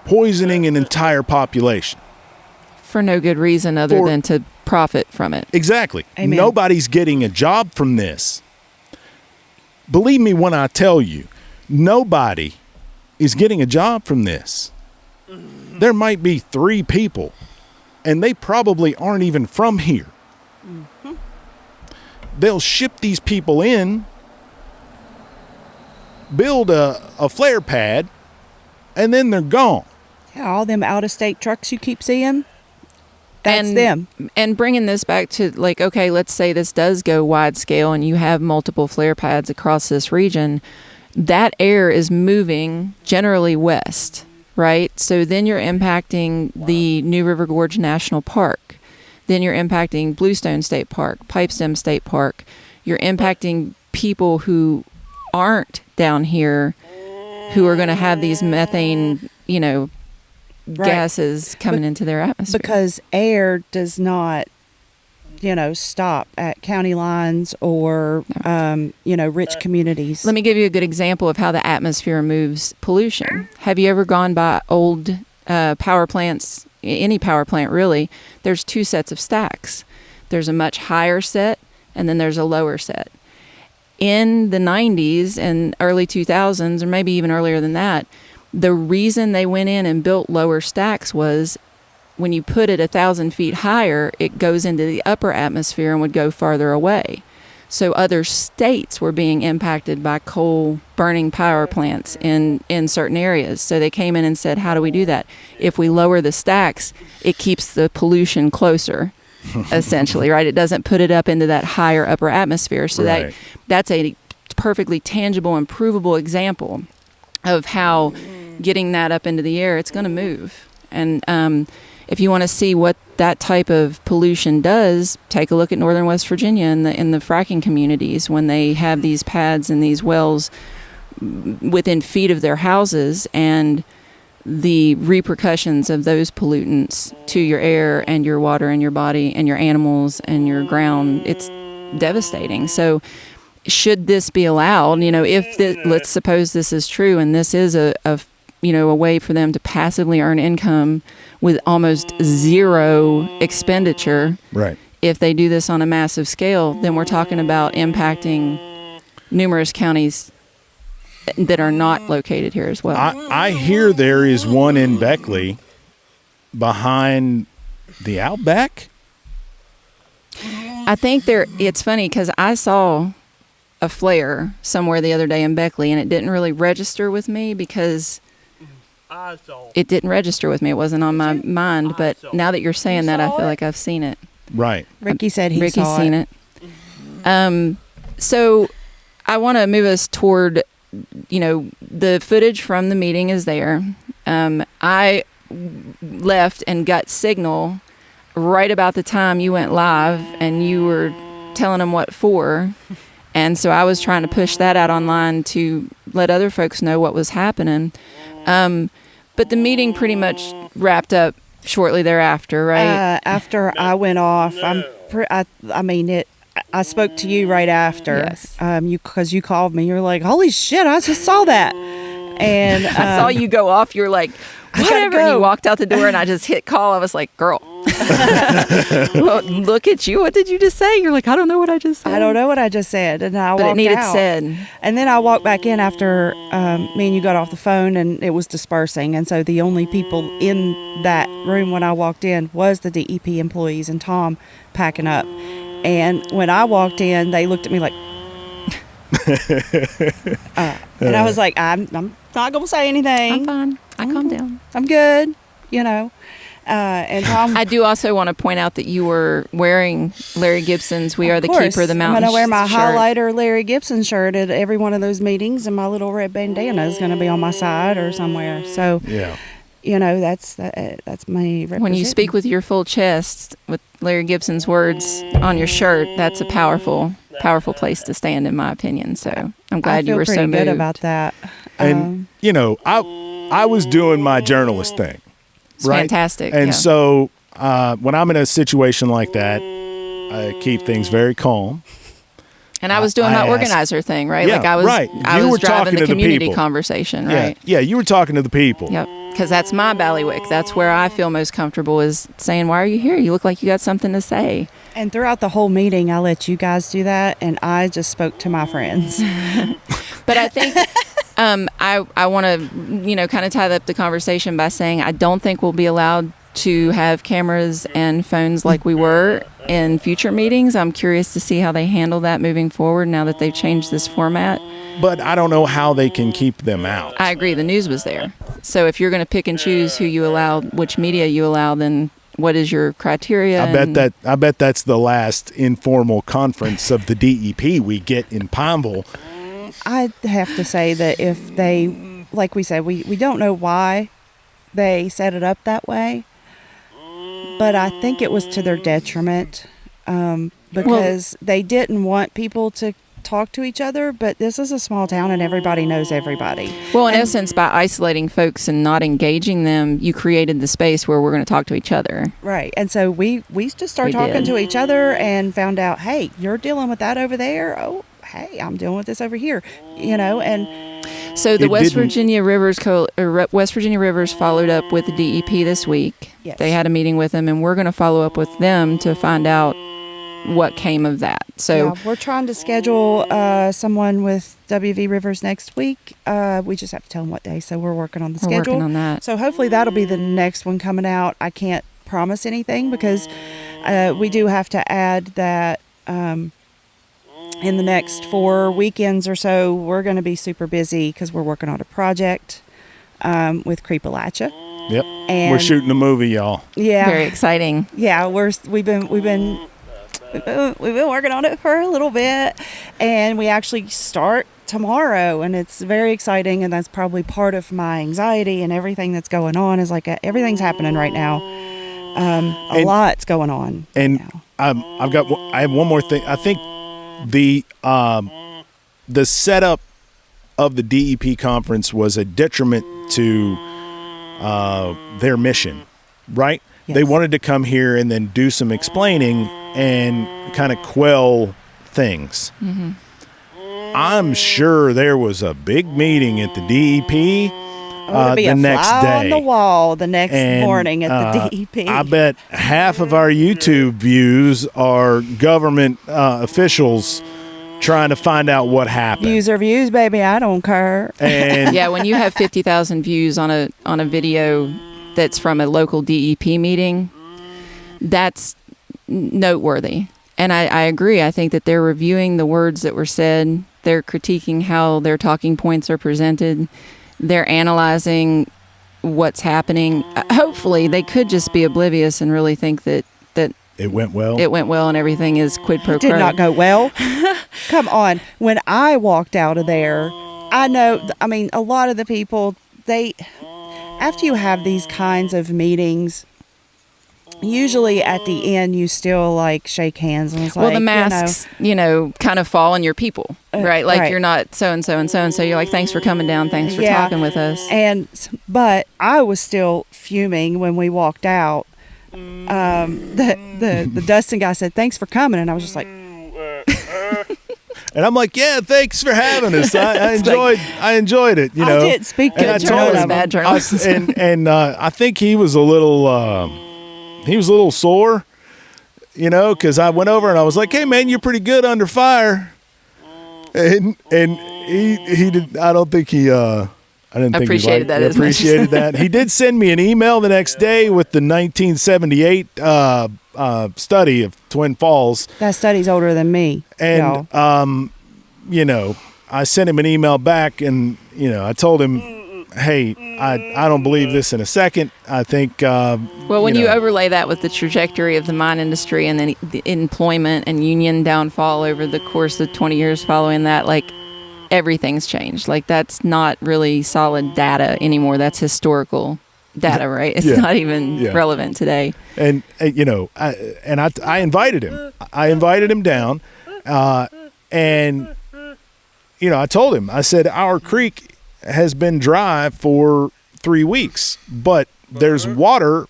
poisoning an entire population. For no good reason other than to profit from it. Exactly. Amen. Nobody's getting a job from this. Believe me when I tell you, nobody is getting a job from this. There might be 3 people, and they probably aren't even from here. Mm-hmm. They'll ship these people in, build a flare pad, and then they're gone. Yeah, all them out-of-state trucks you keep seeing, that's them. And bringing this back to, like, okay, let's say this does go wide scale and you have multiple flare pads across this region. That air is moving generally west, right? So then you're impacting the New River Gorge National Park. Then you're impacting Bluestone State Park, Pipestem State Park. You're impacting people who aren't down here who are going to have these methane, gases coming into their atmosphere. Because air does not, stop at county lines or, rich communities. Let me give you a good example of how the atmosphere moves pollution. Have you ever gone by old power plants, any power plant really? There's two sets of stacks. There's a much higher set, and then there's a lower set. In the 90s and early 2000s, or maybe even earlier than that, the reason they went in and built lower stacks was when you put it 1,000 feet higher, it goes into the upper atmosphere and would go farther away. So other states were being impacted by coal burning power plants in certain areas. So they came in and said, how do we do that? If we lower the stacks, it keeps the pollution closer, essentially, right? It doesn't put it up into that higher upper atmosphere. So that's a perfectly tangible and provable example of how getting that up into the air, it's going to move. And if you want to see what that type of pollution does, take a look at northern West Virginia in the fracking communities when they have these pads and these wells within feet of their houses, and the repercussions of those pollutants to your air and your water and your body and your animals and your ground, it's devastating. So should this be allowed, let's suppose this is true and this is a way for them to passively earn income with almost zero expenditure. Right. If they do this on a massive scale, then we're talking about impacting numerous counties that are not located here as well. I hear there is one in Beckley behind the Outback. I think it's funny because I saw a flare somewhere the other day in Beckley, and it didn't really register with me because it didn't register with me. It wasn't on my mind. But now that you're saying that, I feel like I've seen it. Right. Ricky said Ricky's saw seen it. So I want to move us toward, the footage from the meeting is there. I left and got signal right about the time you went live, and you were telling them what for. And so I was trying to push that out online to let other folks know what was happening. But the meeting pretty much wrapped up shortly thereafter, right? After I went off, I spoke to you right after. Yes. Because you called me. You're like, holy shit, I just saw that. And I saw you go off. You're like, whatever. Go. You walked out the door, and I just hit call. I was like, girl. Well, look at you. What did you just say? You're like, I don't know what I just said. I don't know what I just said. And I walked out. But it needed said. And then I walked back in after me and you got off the phone, and it was dispersing. And so the only people in that room when I walked in was the DEP employees and Tom packing up. And when I walked in, they looked at me like, and I was like, I'm not going to say anything. I'm fine. I calmed down. I'm good, and Tom. I do also want to point out that you were wearing Larry Gibson's "We Are the Keeper of the Mountain" I'm going to wear my shirt. highlighter Larry Gibson shirt at every one of those meetings, and my little red bandana is going to be on my side or somewhere. So, yeah, that's my representation. When you speak with your full chest with Larry Gibson's words on your shirt, that's a powerful place to stand, in my opinion. So I'm glad you were so moved. I feel pretty good about that. And I was doing my journalist thing. It's right? fantastic. And yeah. so when I'm in a situation like that, I keep things very calm. And I was doing my organizer thing, right? Yeah, like I was, right. I was driving the community people. Conversation, right? Yeah, you were talking to the people. Yep. Because that's my bailiwick. That's where I feel most comfortable, is saying, why are you here? You look like you got something to say. And throughout the whole meeting, I let you guys do that, and I just spoke to my friends. But I think I want to, kind of tie up the conversation by saying I don't think we'll be allowed to have cameras and phones like we were in future meetings. I'm curious to see how they handle that moving forward now that they've changed this format. But I don't know how they can keep them out. I agree. The news was there. So if you're going to pick and choose who you allow, which media you allow, then what is your criteria? I bet that's the last informal conference of the DEP we get in Pineville. I'd have to say that if they, like we said, we don't know why they set it up that way, but I think it was to their detriment because they didn't want people to talk to each other, but this is a small town and everybody knows everybody. Well, in essence, by isolating folks and not engaging them, you created the space where we're going to talk to each other. Right. And so we just started talking to each other and found out, hey, you're dealing with that over there. Oh, hey, I'm dealing with this over here. And so the West Virginia Rivers followed up with the DEP this week. Yes. They had a meeting with them, and we're going to follow up with them to find out what came of that. So we're trying to schedule someone with WV Rivers next week. We just have to tell them what day, so we're working on the schedule. Working on that. So hopefully that'll be the next one coming out. I can't promise anything because we do have to add that in the next 4 weekends or so, we're going to be super busy because we're working on a project with Appalachia. Yep. And we're shooting a movie, y'all. Yeah. Very exciting. Yeah, we've been working on it for a little bit, and we actually start tomorrow, and it's very exciting, and that's probably part of my anxiety and everything that's going on is like everything's happening right now. A lot's going on. And right now. I have one more thing. I think the setup of the DEP conference was a detriment to their mission, right? Yes. They wanted to come here and then do some explaining and kind of quell things. Mm-hmm. I'm sure there was a big meeting at the DEP the next day. On the wall the next morning at the DEP. I bet half of our YouTube views are government officials trying to find out what happened. Views are views, baby. I don't care. And Yeah, when you have 50,000 views on a video that's from a local DEP meeting, that's noteworthy. And I agree. I think that they're reviewing the words that were said. They're critiquing how their talking points are presented. They're analyzing what's happening. Hopefully, they could just be oblivious and really think that it went well. It went well and everything is quid pro quo. Did not go well. Come on. When I walked out of there, I know, I mean, a lot of the people, after you have these kinds of meetings, usually at the end you still like shake hands and it's well, like, the masks, kind of fall on your people, right? Like you're not so and so and so and so. You're like, thanks for coming down, thanks for talking with us. But I was still fuming when we walked out. The Dustin guy said, "Thanks for coming," and I was just like, and I'm like, yeah, thanks for having us. I enjoyed it. I did speak good journalism, bad journalism. And I think he was a little sore, because I went over and I was like, hey man, you're pretty good under fire, and he did. I don't think I didn't think appreciated he appreciated that. He did send me an email the next day with the 1978 study of Twin Falls. that study's older than me. And I sent him an email back, and I told him, hey, I don't believe this in a second. I think well, when you overlay that with the trajectory of the mine industry and then the employment and union downfall over the course of 20 years following that, like, everything's changed. Like, that's not really solid data anymore. That's historical data, right? It's not even relevant today. And I invited him. I invited him down, and I told him. I said, our creek has been dry for 3 weeks, but there's water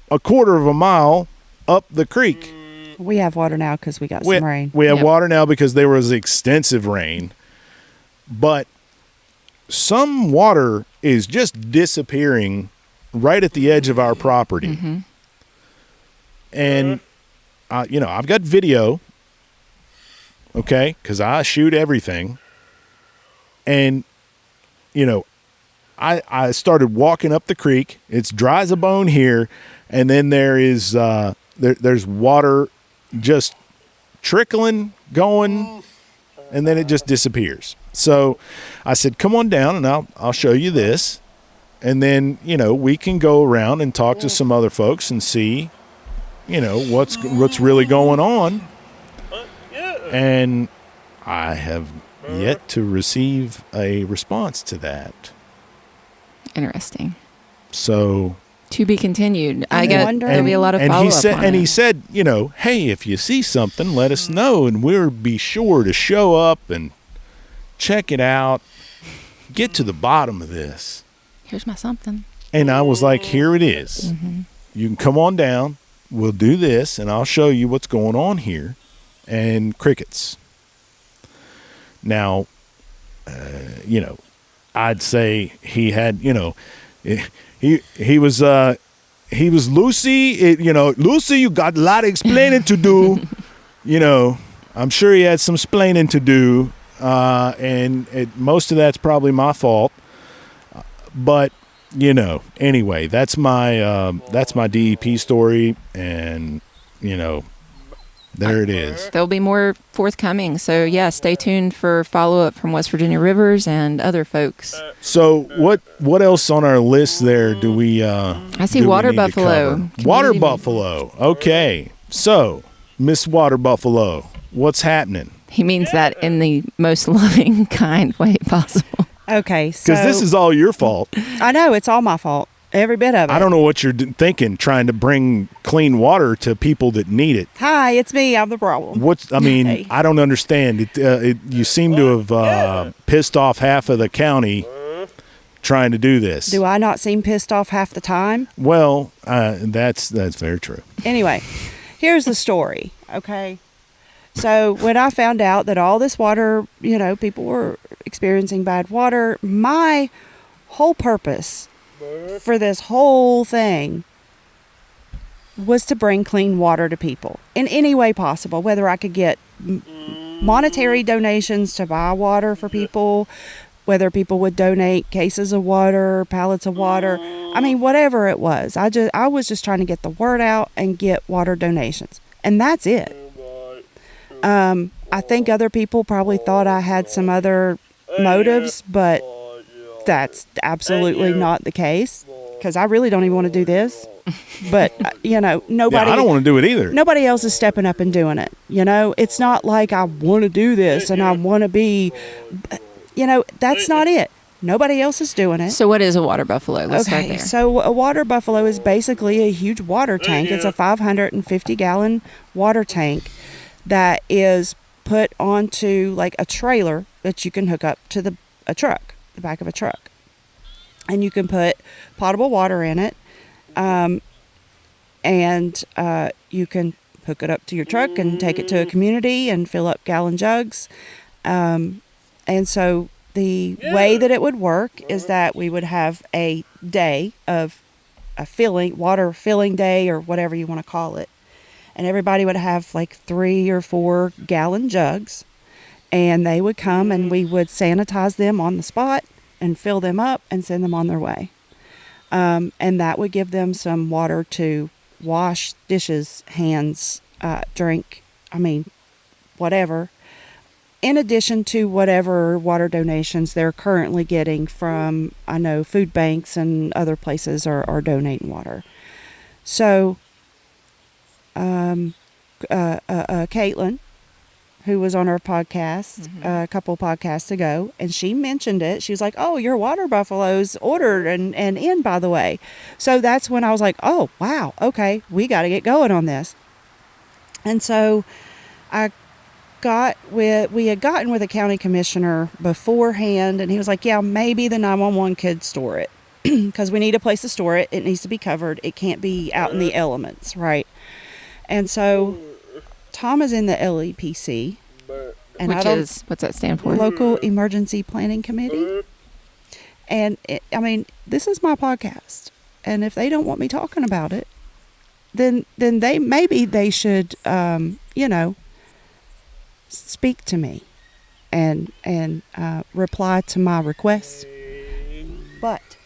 a quarter of a mile up the creek. We have water now because we got some rain. We have water now because there was extensive rain. But some water is just disappearing right at the edge of our property. Mm-hmm. And, I've got video, okay, because I shoot everything. And, I started walking up the creek. It's dry as a bone here. And then there is there's water just trickling, going, and then it just disappears. So I said, come on down and I'll show you this. And then, we can go around and talk to some other folks and see, what's really going on. And I have yet to receive a response to that. Interesting. So To be continued. I I guess wonder- there'll be a lot of and follow he up said, on and it. he said, you know, hey, if you see something, let us know, and we'll be sure to show up and check it out, get to the bottom of this. Here's my something. And I was like, here it is. Mm-hmm. You can come on down. We'll do this, and I'll show you what's going on here. And crickets. Now, you know, I'd say he had, you know, he was Lucy. Lucy, you got a lot of explaining to do. You know, I'm sure he had some explaining to do, and most of that's probably my fault. But you know, anyway, that's my DEP story, and you know, there it is. There'll be more forthcoming. So, yeah, stay tuned for follow-up from West Virginia Rivers and other folks. So what else on our list there do we I see do we water need to buffalo. cover? Water Community- buffalo. Okay. So, Miss Water Buffalo, what's happening? He means that in the most loving, kind way possible. Okay, so Because this is all your fault. I know it's all my fault. Every bit of it. I don't know what you're thinking, trying to bring clean water to people that need it. Hi, it's me. I'm the problem. Hey. I don't understand. You seem to have pissed off half of the county trying to do this. Do I not seem pissed off half the time? Well, that's very true. Anyway, here's the story, okay? So when I found out that all this water, you know, people were experiencing bad water, my whole purpose for this whole thing was to bring clean water to people in any way possible, whether I could get monetary donations to buy water for people, whether people would donate cases of water, pallets of water. I mean, whatever it was. I was just trying to get the word out and get water donations. And that's it. I think other people probably thought I had some other motives, but that's absolutely not the case, because I really don't even want to do this. But, you know, nobody... Yeah, I don't want to do it either. Nobody else is stepping up and doing it. You know, it's not like I want to do this and I want to be... You know, that's not it. Nobody else is doing it. So what is a water buffalo? Let's start there. So a water buffalo is basically a huge water tank. It's a 550-gallon water tank that is put onto like a trailer that you can hook up to the back of a truck. And you can put potable water in it, and you can hook it up to your truck and take it to a community and fill up gallon jugs. And so the way that it would work is that we would have a day of water filling day, or whatever you want to call it. And everybody would have like 3 or 4 gallon jugs, and they would come and we would sanitize them on the spot and fill them up and send them on their way. And that would give them some water to wash dishes, hands, drink, whatever. In addition to whatever water donations they're currently getting from, I know, food banks and other places are donating water. So, Caitlin, who was on our podcast a couple podcasts ago, and she mentioned it. She was like, "Oh, your water buffalo's ordered and in, by the way." So that's when I was like, "Oh, wow, okay, we got to get going on this." And so we had gotten with a county commissioner beforehand, and he was like, "Yeah, maybe the 911 could store it because we need a place to store it. It needs to be covered. It can't be out in the elements, right?" And so Tom is in the LEPC, and what's that stand for? Local Emergency Planning Committee. And this is my podcast, and if they don't want me talking about it, then they should speak to me and reply to my requests. But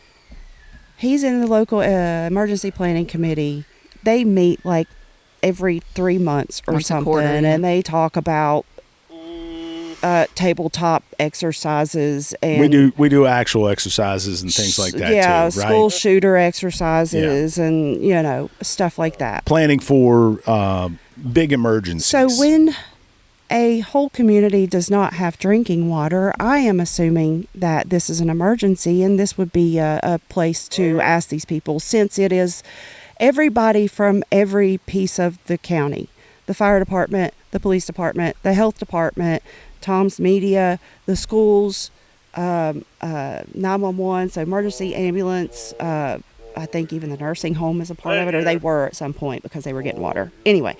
he's in the local emergency planning committee. They meet like every 3 months or Once a something, quarter, yeah. and they talk about tabletop exercises, and we do actual exercises and things like that too, right? School shooter exercises, and stuff like that. Planning for big emergencies. So when a whole community does not have drinking water, I am assuming that this is an emergency, and this would be a place to ask these people, since it is everybody from every piece of the county. The fire department, the police department, the health department, Tom's Media, the schools, 911, so emergency ambulance, I think even the nursing home is a part of it, or they were at some point because they were getting water. Anyway,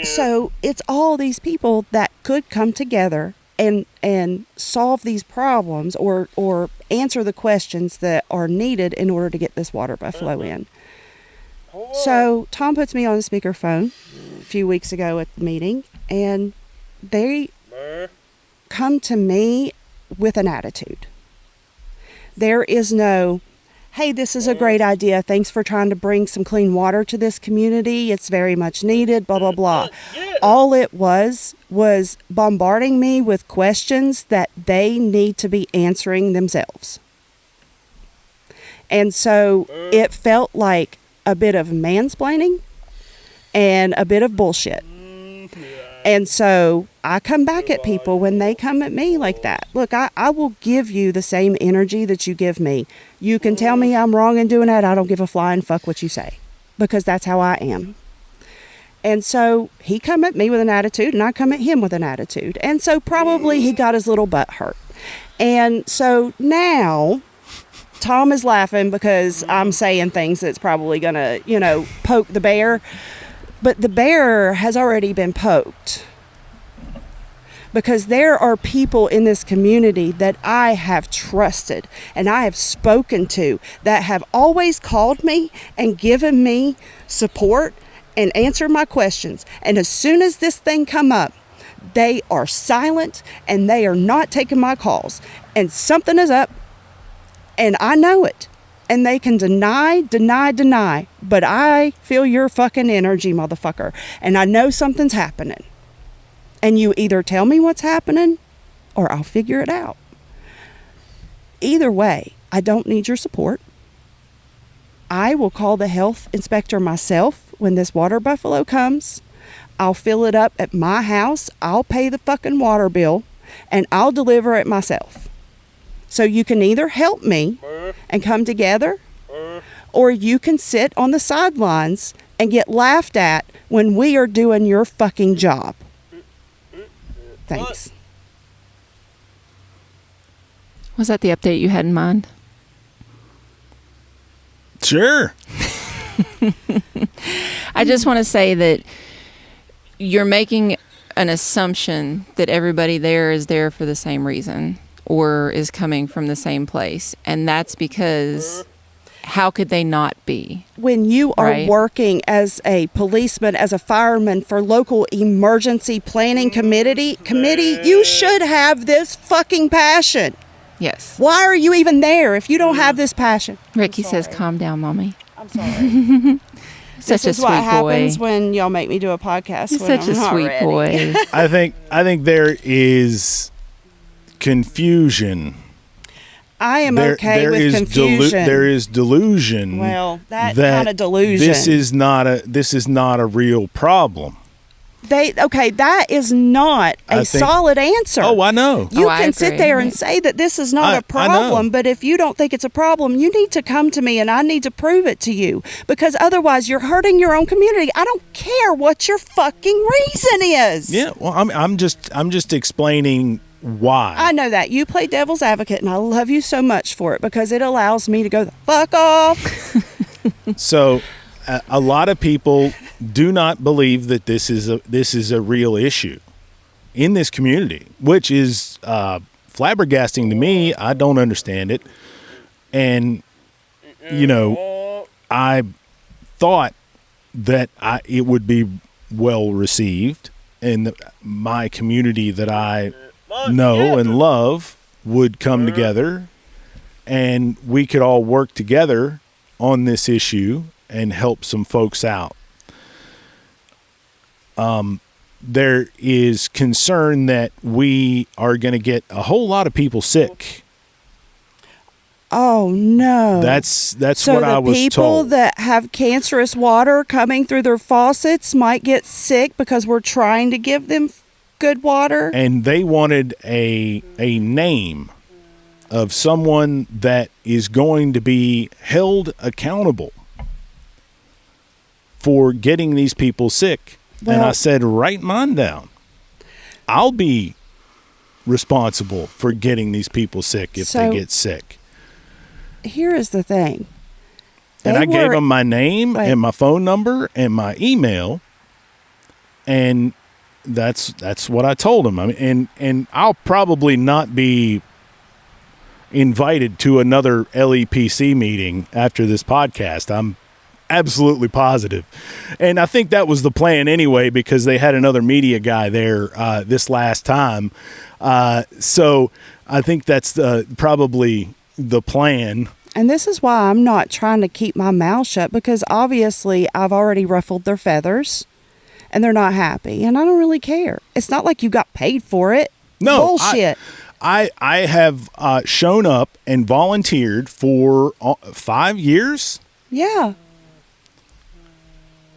so it's all these people that could come together and solve these problems or answer the questions that are needed in order to get this water buffalo in. So Tom puts me on the speakerphone a few weeks ago at the meeting, and they come to me with an attitude. There is no, hey, this is a great idea. Thanks for trying to bring some clean water to this community. It's very much needed, blah, blah, blah. All it was bombarding me with questions that they need to be answering themselves. And so it felt like a bit of mansplaining and a bit of bullshit. And so I come back at people when they come at me like that. Look, I will give you the same energy that you give me. You can tell me I'm wrong in doing that. I don't give a flying fuck what you say, because that's how I am. And so he come at me with an attitude, and I come at him with an attitude. And so probably he got his little butt hurt. And so now Tom is laughing because I'm saying things that's probably going to, poke the bear. But the bear has already been poked, because there are people in this community that I have trusted and I have spoken to that have always called me and given me support and answered my questions. And as soon as this thing come up, they are silent and they are not taking my calls. And something is up, and I know it. And they can deny, but I feel your fucking energy, motherfucker. And I know something's happening. And you either tell me what's happening, or I'll figure it out. Either way, I don't need your support. I will call the health inspector myself when this water buffalo comes. I'll fill it up at my house. I'll pay the fucking water bill, and I'll deliver it myself. So you can either help me and come together, or you can sit on the sidelines and get laughed at when we are doing your fucking job. Thanks. Was that the update you had in mind? Sure. I just want to say that you're making an assumption that everybody there is there for the same reason, or is coming from the same place. And that's because how could they not be? When you are working as a policeman, as a fireman for local emergency planning committee, you should have this fucking passion. Yes. Why are you even there if you don't have this passion? Ricky says, calm down, Mommy. I'm sorry. Such a sweet boy. This is what happens when y'all make me do a podcast. He's such a sweet boy. I think there is confusion. I am okay with confusion. There is delusion. Well, that kind of delusion. This is not a real problem. That is not a solid answer. Oh, I know. You can sit there and say that this is not a problem, but if you don't think it's a problem, you need to come to me and I need to prove it to you, because otherwise you're hurting your own community. I don't care what your fucking reason is. Yeah, well, I'm just explaining why. I know that. You play devil's advocate, and I love you so much for it, because it allows me to go the fuck off. So a lot of people do not believe that this is a real issue in this community, which is flabbergasting to me. I don't understand it. And, I thought that it would be well received, and my community that I know and love would come together, and we could all work together on this issue and help some folks out. There is concern that we are going to get a whole lot of people sick. Oh no! That's so what I was told. So the people that have cancerous water coming through their faucets might get sick because we're trying to give them good water. And they wanted a name of someone that is going to be held accountable for getting these people sick. Well, and I said, write mine down. I'll be responsible for getting these people sick if they get sick. Here is the thing. And I gave them my name and my phone number and my email, and that's what I told them. I mean, and I'll probably not be invited to another LEPC meeting after this podcast. I'm absolutely positive. And I think that was the plan anyway, because they had another media guy there this last time. So I think that's probably the plan. And this is why I'm not trying to keep my mouth shut, because obviously I've already ruffled their feathers and they're not happy. And I don't really care. It's not like you got paid for it. No. Bullshit. I have shown up and volunteered for 5 years. Yeah.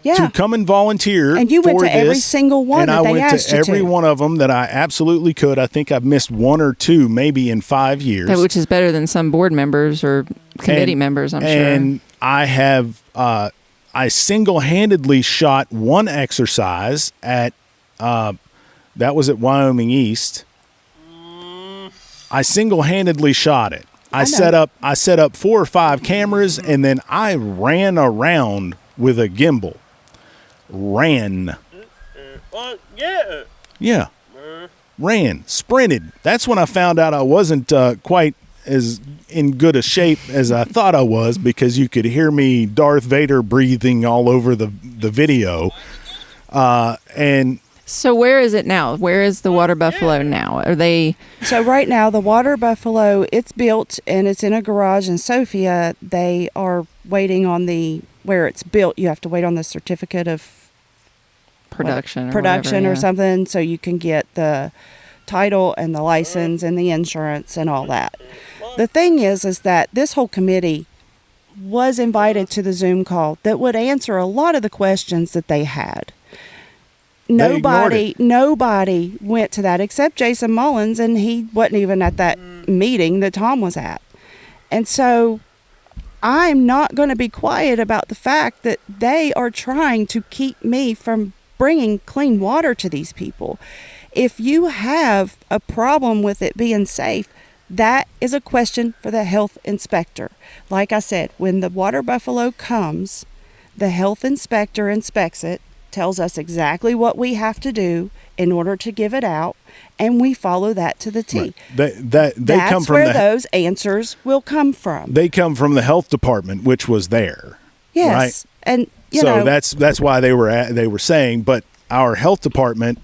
To come and volunteer. And you went for to every this, single one that they asked you to. And I went to every one of them that I absolutely could. I think I've missed one or two maybe in 5 years. Which is better than some board members or committee members, I'm sure. And I have, I single-handedly shot one exercise at, that was at Wyoming East. I single-handedly shot it. I set up 4 or 5 cameras, and then I ran around with a gimbal. Yeah. Ran. Sprinted. That's when I found out I wasn't quite as in good a shape as I thought I was, because you could hear me Darth Vader breathing all over the video. And so where is it now? Where is the water buffalo now? Are they? So right now the water buffalo, it's built and it's in a garage in Sophia. They are waiting on where it's built. You have to wait on the certificate of production or something, so you can get the title and the license and the insurance and all that. The thing is that this whole committee was invited to the Zoom call that would answer a lot of the questions that they had. Nobody went to that except Jason Mullins, and he wasn't even at that meeting that Tom was at. And so I'm not going to be quiet about the fact that they are trying to keep me from bringing clean water to these people. If you have a problem with it being safe, that is a question for the health inspector. Like I said, when the water buffalo comes, the health inspector inspects it, tells us exactly what we have to do in order to give it out, and we follow that to the T. Right. That's come from where those answers will come from. They come from the health department, which was there. Yes, right? And so that's why they were saying, but our health department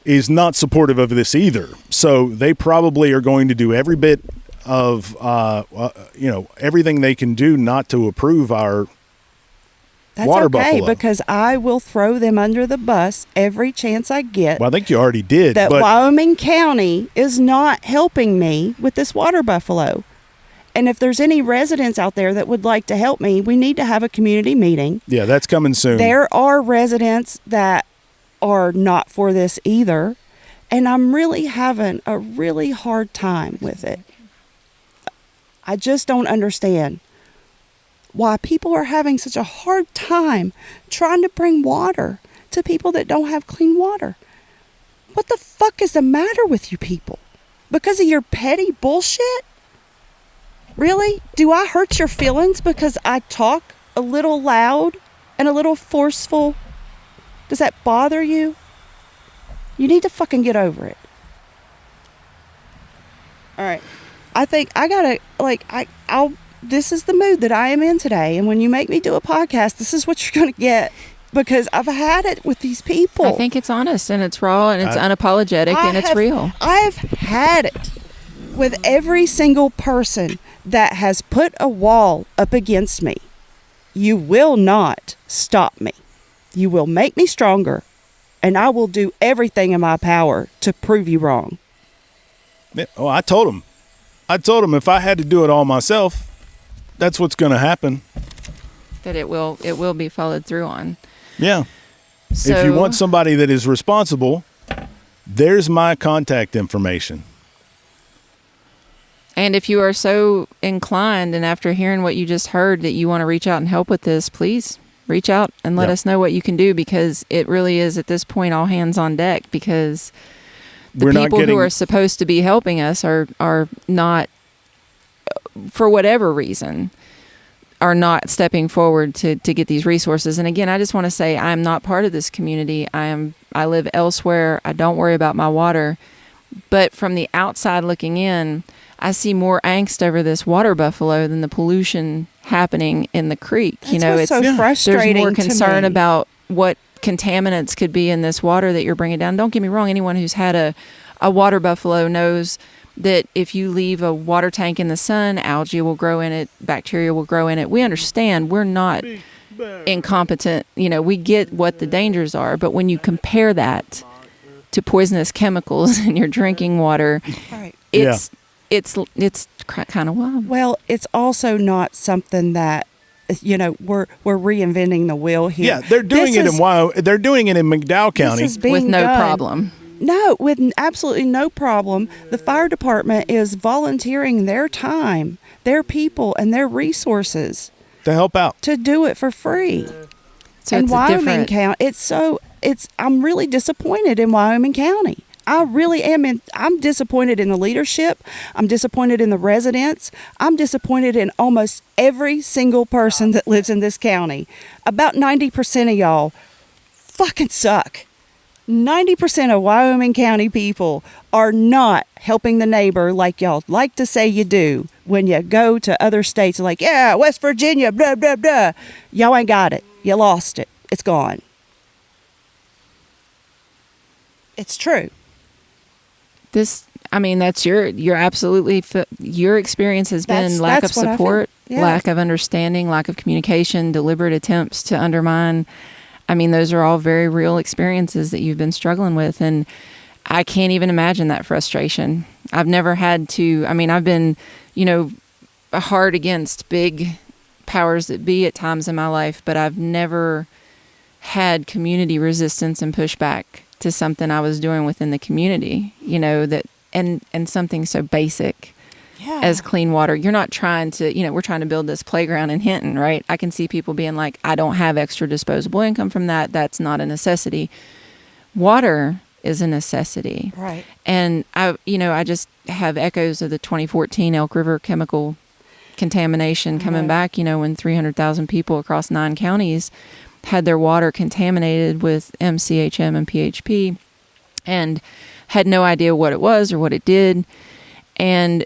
is not supportive of this either. So they probably are going to do every bit of everything they can do not to approve our water buffalo. Because I will throw them under the bus every chance I get. Well, I think you already did. That Wyoming County is not helping me with this water buffalo. And if there's any residents out there that would like to help me, we need to have a community meeting. Yeah, that's coming soon. There are residents that are not for this either, and I'm really having a really hard time with it. I just don't understand why people are having such a hard time trying to bring water to people that don't have clean water. What the fuck is the matter with you people? Because of your petty bullshit? Really? Do I hurt your feelings because I talk a little loud and a little forceful? Does that bother you? You need to fucking get over it. All right. I think I gotta, this is the mood that I am in today. And when you make me do a podcast, this is what you're going to get. Because I've had it with these people. I think it's honest and it's raw and it's unapologetic and it's real. I've had it with every single person that has put a wall up against me. You will not stop me. You will make me stronger, and I will do everything in my power to prove you wrong. Yeah, I told him if I had to do it all myself, that's what's going to happen. That it will be followed through on. Yeah. So, if you want somebody that is responsible there's my contact information. And if you are so inclined, and after hearing what you just heard, that you want to reach out and help with this, please reach out and let us know what you can do, because it really is at this point all hands on deck, because the people who are supposed to be helping us are not, for whatever reason, are not stepping forward to get these resources. And again, I just want to say I'm not part of this community. I live elsewhere. I don't worry about my water. But from the outside looking in, I see more angst over this water buffalo than the pollution happening in the creek. It's so frustrating. There's more concern about what contaminants could be in this water that you're bringing down. Don't get me wrong. Anyone who's had a water buffalo knows that if you leave a water tank in the sun, algae will grow in it, bacteria will grow in it. We understand we're not incompetent. We get what the dangers are. But when you compare that to poisonous chemicals in your drinking water, right. It's kind of wild. Well, it's also not something that we're reinventing the wheel here. Yeah, they're doing it in Wyoming. They're doing it in McDowell County with no problem. No, with absolutely no problem. The fire department is volunteering their time, their people, and their resources to help out, to do it for free. So in Wyoming County, I'm really disappointed in Wyoming County. I really am. I'm disappointed in the leadership. I'm disappointed in the residents. I'm disappointed in almost every single person that lives in this county. About 90% of y'all fucking suck. 90% of Wyoming County people are not helping the neighbor like y'all like to say you do when you go to other states. Like, yeah, West Virginia, blah, blah, blah. Y'all ain't got it. You lost it. It's gone. It's true. That's your absolutely, your experience has been lack of support, lack of understanding, lack of communication, deliberate attempts to undermine. Those are all very real experiences that you've been struggling with. And I can't even imagine that frustration. I've never had to, I've been, hard against big powers that be at times in my life, but I've never had community resistance and pushback to something I was doing within the community, and something so basic as clean water. You're not trying to, we're trying to build this playground in Hinton, right? I can see people being like, I don't have extra disposable income from that. That's not a necessity. Water is a necessity. Right. And I just have echoes of the 2014 Elk River chemical contamination coming back, when 300,000 people across 9 counties had their water contaminated with MCHM and PHP and had no idea what it was or what it did. And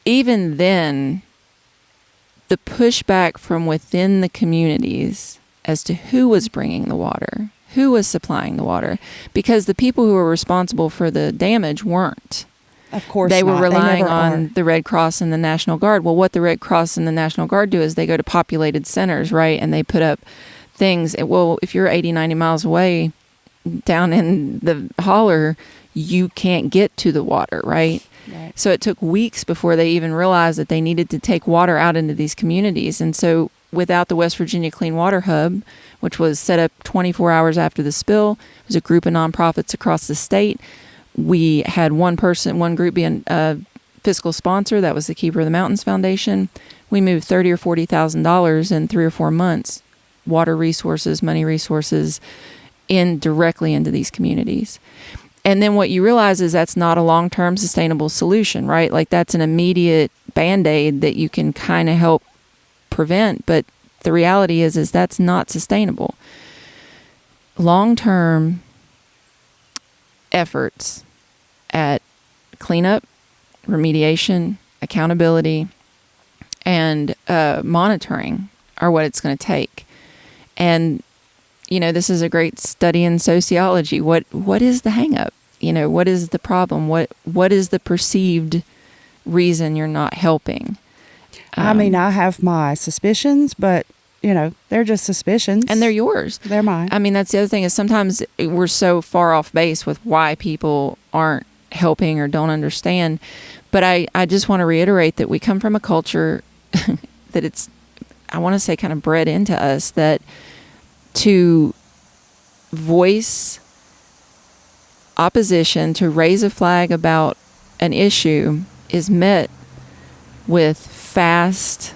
even then, the pushback from within the communities as to who was bringing the water, who was supplying the water, because the people who were responsible for the damage weren't. Of course they were not. relying on the Red Cross and the National Guard. Well, what the Red Cross and the National Guard do is they go to populated centers, right? And they put up things. Well, if you're 80, 90 miles away down in the holler, you can't get to the water, right? Right. So it took weeks before they even realized that they needed to take water out into these communities. And so without the West Virginia Clean Water Hub, which was set up 24 hours after the spill, it was a group of nonprofits across the state. We had one group being a fiscal sponsor. That was the Keeper of the Mountains Foundation. We moved $30,000 or $40,000 in 3 or 4 months, water resources, money resources, directly into these communities. And then what you realize is that's not a long-term sustainable solution, right? Like that's an immediate Band-Aid that you can kind of help prevent. But the reality is that's not sustainable. Long-term efforts at cleanup, remediation, accountability, and monitoring are what it's going to take. And this is a great study in sociology. What is the hang up? What is the problem? What is the perceived reason you're not helping? I have my suspicions, but they're just suspicions. And they're yours. They're mine. That's the other thing is sometimes we're so far off base with why people aren't helping or don't understand. But I just want to reiterate that we come from a culture that it's, I want to say, kind of bred into us that to voice opposition to raise a flag about an issue is met with fast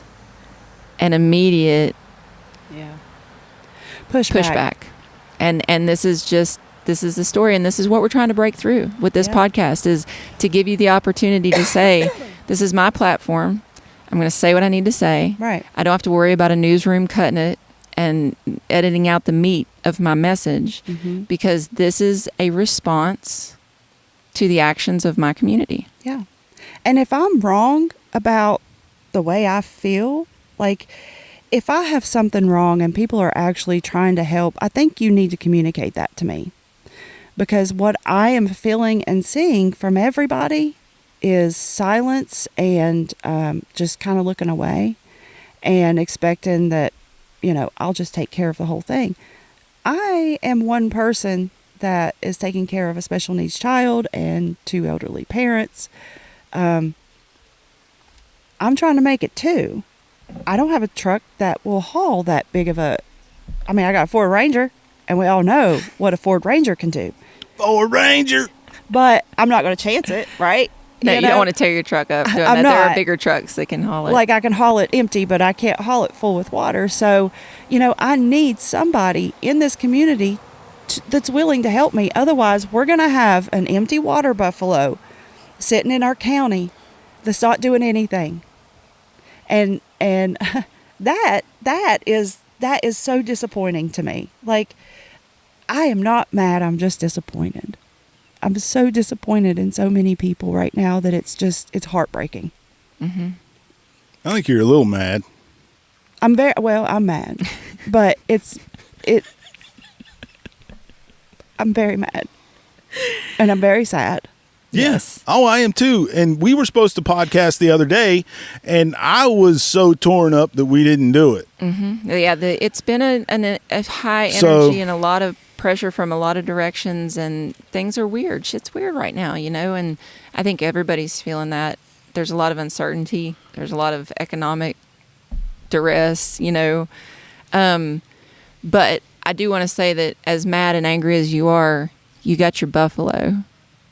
and immediate pushback. And this is the story, and this is what we're trying to break through with this podcast, is to give you the opportunity to say, this is my platform. I'm going to say what I need to say. Right. I don't have to worry about a newsroom cutting it and editing out the meat of my message, because this is a response to the actions of my community. Yeah. And if I'm wrong about the way I feel, like if I have something wrong and people are actually trying to help, I think you need to communicate that to me. Because what I am feeling and seeing from everybody is silence and just kind of looking away and expecting that, I'll just take care of the whole thing. I am one person that is taking care of a special needs child and 2 elderly parents. I'm trying to make it too. I don't have a truck that will haul that big of I got a Ford Ranger, and we all know what a Ford Ranger can do. Ford Ranger! But I'm not going to chance it, right? No, you don't want to tear your truck up doing that. There are bigger trucks that can haul it. Like, I can haul it empty, but I can't haul it full with water. So, I need somebody in this community that's willing to help me. Otherwise, we're going to have an empty water buffalo sitting in our county that's not doing anything. And that is so disappointing to me. Like, I am not mad, I'm just disappointed. I'm so disappointed in so many people right now that it's heartbreaking. I think you're a little mad. I'm mad, but I'm very mad, and I'm very sad. Yes. Oh, I am too. And we were supposed to podcast the other day, and I was so torn up that we didn't do it. Yeah, it's been a high energy and a lot of pressure from a lot of directions, and things are weird. Shit's weird right now, and I think everybody's feeling that. There's a lot of uncertainty. There's a lot of economic duress, but I do want to say that as mad and angry as you are, you got your buffalo.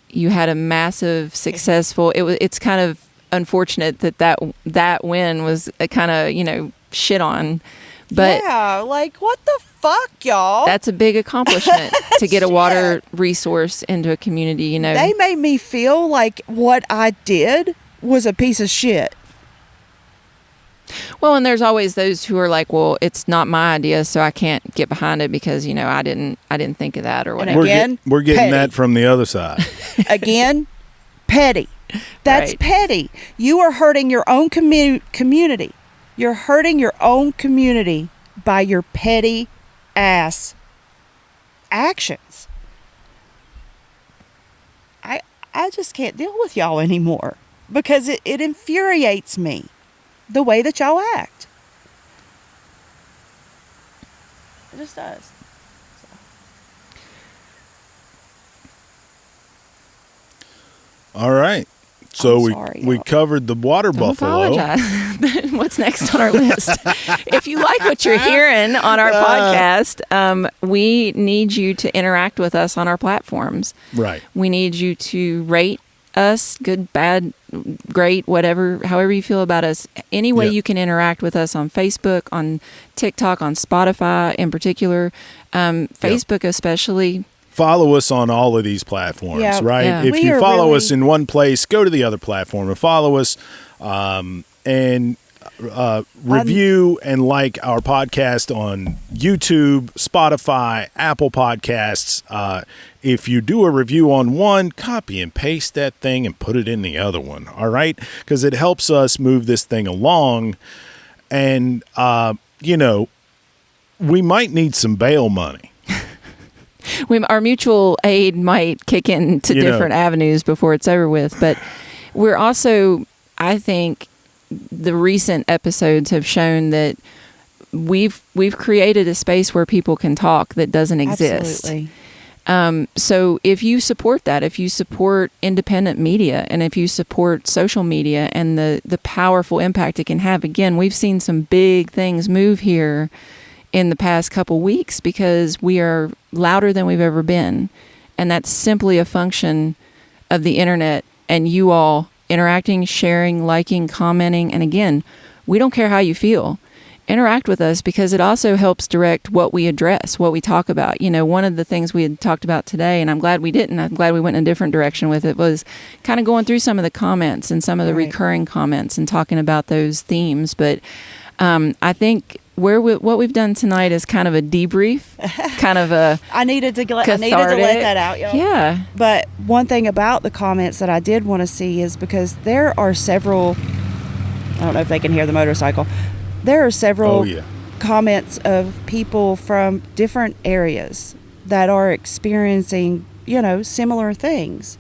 You had a massive successful. It's kind of unfortunate that win was kind of shit on, but yeah, like what the fuck, y'all? That's a big accomplishment to get a water resource into a community. They made me feel like what I did was a piece of shit. Well, and there's always those who are like, well, it's not my idea, so I can't get behind it because, I didn't think of that or whatever. We're getting that from the other side. Again, petty. That's right. Petty. You are hurting your own community. You're hurting your own community by your petty ass actions. I just can't deal with y'all anymore because it infuriates me. The way that y'all act. It just does. All right. So we y'all. covered the water buffalo. Apologize. What's next on our list? If you like what you're hearing on our podcast, we need you to interact with us on our platforms. Right. We need you to rate us, good, bad, great, whatever, however you feel about us. Any way you can interact with us on Facebook, on TikTok, on Spotify in particular, Facebook especially. Follow us on all of these platforms, right? Yeah. If you follow us in one place, go to the other platform and follow us, and review and like our podcast on YouTube, Spotify, Apple Podcasts. If you do a review on one, copy and paste that thing and put it in the other one, all right? Because it helps us move this thing along. And, we might need some bail money. Our mutual aid might kick into different avenues before it's over with. But we're also, I think, the recent episodes have shown that we've created a space where people can talk that doesn't exist. Absolutely. So if you support that, if you support independent media, and if you support social media and the powerful impact it can have, again, we've seen some big things move here in the past couple weeks because we are louder than we've ever been. And that's simply a function of the internet and you all interacting, sharing, liking, commenting. And again, we don't care how you feel. Interact with us because it also helps direct what we address, what we talk about. You know, one of the things we had talked about today, and I'm glad we didn't, I'm glad we went in a different direction with it, was kind of going through some of the comments and some of the recurring comments and talking about those themes. But I think what we've done tonight is kind of a debrief, kind of a I needed to let that out, y'all. Yeah. But one thing about the comments that I did want to see is because there are several, I don't know if they can hear the motorcycle, there are several comments of people from different areas that are experiencing, you know, similar things.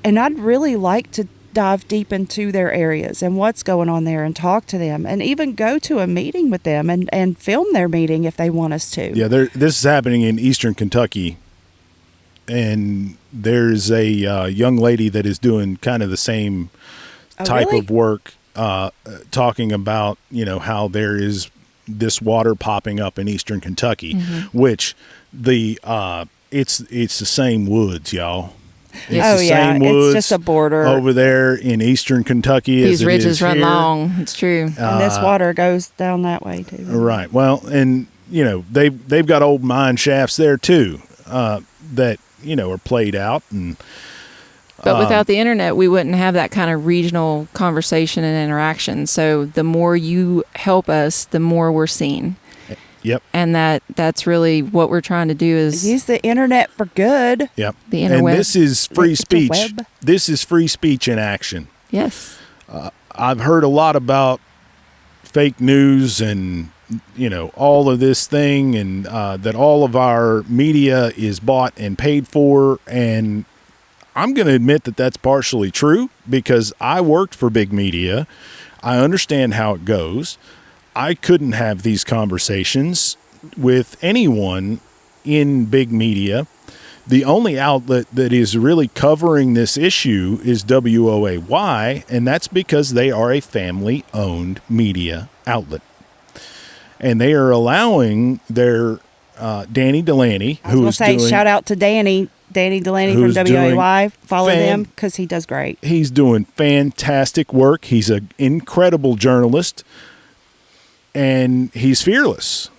And I'd really like to dive deep into their areas and what's going on there and talk to them and even go to a meeting with them and film their meeting if they want us to. Yeah, this is happening in Eastern Kentucky. And there's a young lady that is doing kind of the same type of work, talking about, you know, how there is this water popping up in Eastern Kentucky, which it's the same woods, y'all. It's the same woods. It's just a border over there in Eastern Kentucky. These ridges run long. It's true. And this water goes down that way too. Right. Well, and you know they've got old mine shafts there too, that you know are played out and. But without the internet, we wouldn't have that kind of regional conversation and interaction. So the more you help us, the more we're seen. Yep. And that's really what we're trying to do is use the internet for good. Yep. The interweb. And this is free speech. This is free speech in action. Yes. I've heard a lot about fake news and, you know, all of this thing and that all of our media is bought and paid for. And I'm going to admit that that's partially true because I worked for big media. I understand how it goes. I couldn't have these conversations with anyone in big media. The only outlet that is really covering this issue is WOAY, and that's because they are a family-owned media outlet. And they are allowing their Danny Delaney, who's doing... shout out to Danny Delaney from WOAY. Follow them because he does great. He's doing fantastic work. He's an incredible journalist. And he's fearless.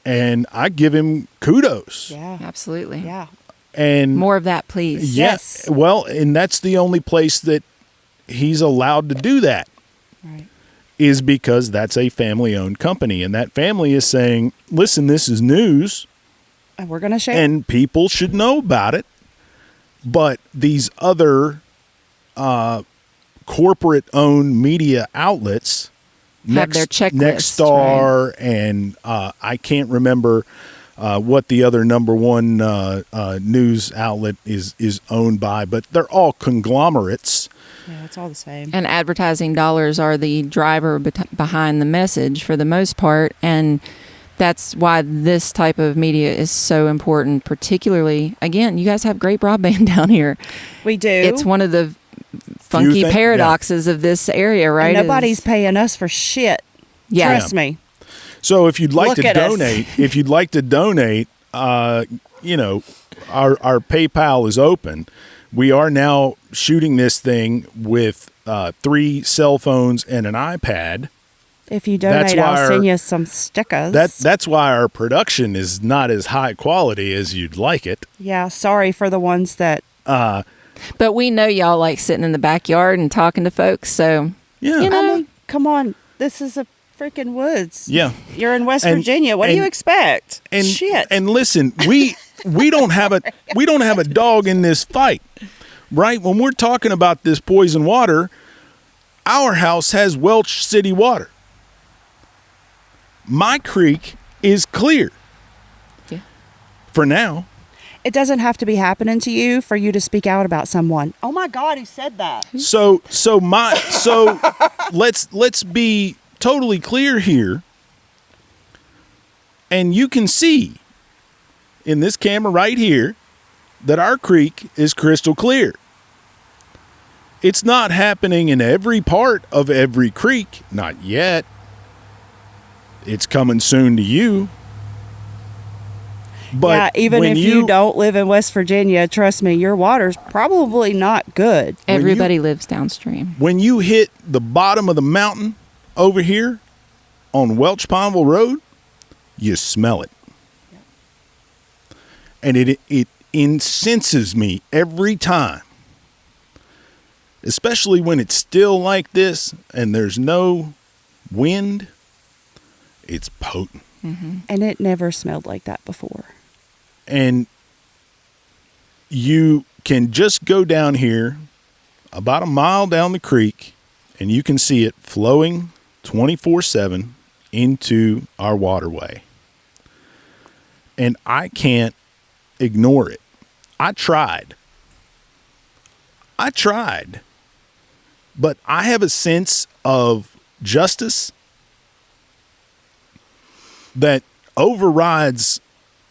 And I give him kudos. Yeah. Absolutely. Yeah. And more of that, please. Yes. Well, and that's the only place that he's allowed to do that. Right. Is because that's a family-owned company. And that family is saying, listen, this is news. And we're going to share. And people should know about it. But these other corporate-owned media outlets... have their checklist, Nexstar, right? And I can't remember what the other number one news outlet is owned by, but they're all conglomerates. Yeah, it's all the same. And advertising dollars are the driver behind the message for the most part, and that's why this type of media is so important. Particularly, again, you guys have great broadband down here. We do. It's one of the funky paradoxes of this area, right? And nobody's paying us for shit. Yeah. Trust me. So if you'd like to donate, you know, our PayPal is open. We are now shooting this thing with 3 cell phones and an iPad. If you donate, I'll send you some stickers. That's why our production is not as high quality as you'd like it. Yeah, sorry for the ones that... But we know y'all like sitting in the backyard and talking to folks, so... Yeah. You know. I mean, come on. This is a freaking woods. Yeah. You're in West Virginia. What do you expect? Shit. And listen, we don't have a dog in this fight. Right? When we're talking about this poison water, our house has Welch City water. My creek is clear. Yeah. For now. It doesn't have to be happening to you for you to speak out about someone. Oh my God, who said that? So let's be totally clear here. And you can see in this camera right here that our creek is crystal clear. It's not happening in every part of every creek, not yet. It's coming soon to you. But yeah, even when if you don't live in West Virginia, trust me, your water's probably not good. Everybody lives downstream. When you hit the bottom of the mountain over here on Welch Pineville Road, you smell it. And it incenses me every time. Especially when it's still like this and there's no wind. It's potent. Mm-hmm. And it never smelled like that before. And you can just go down here about a mile down the creek and you can see it flowing 24/7 into our waterway. And I can't ignore it. I tried. But I have a sense of justice that overrides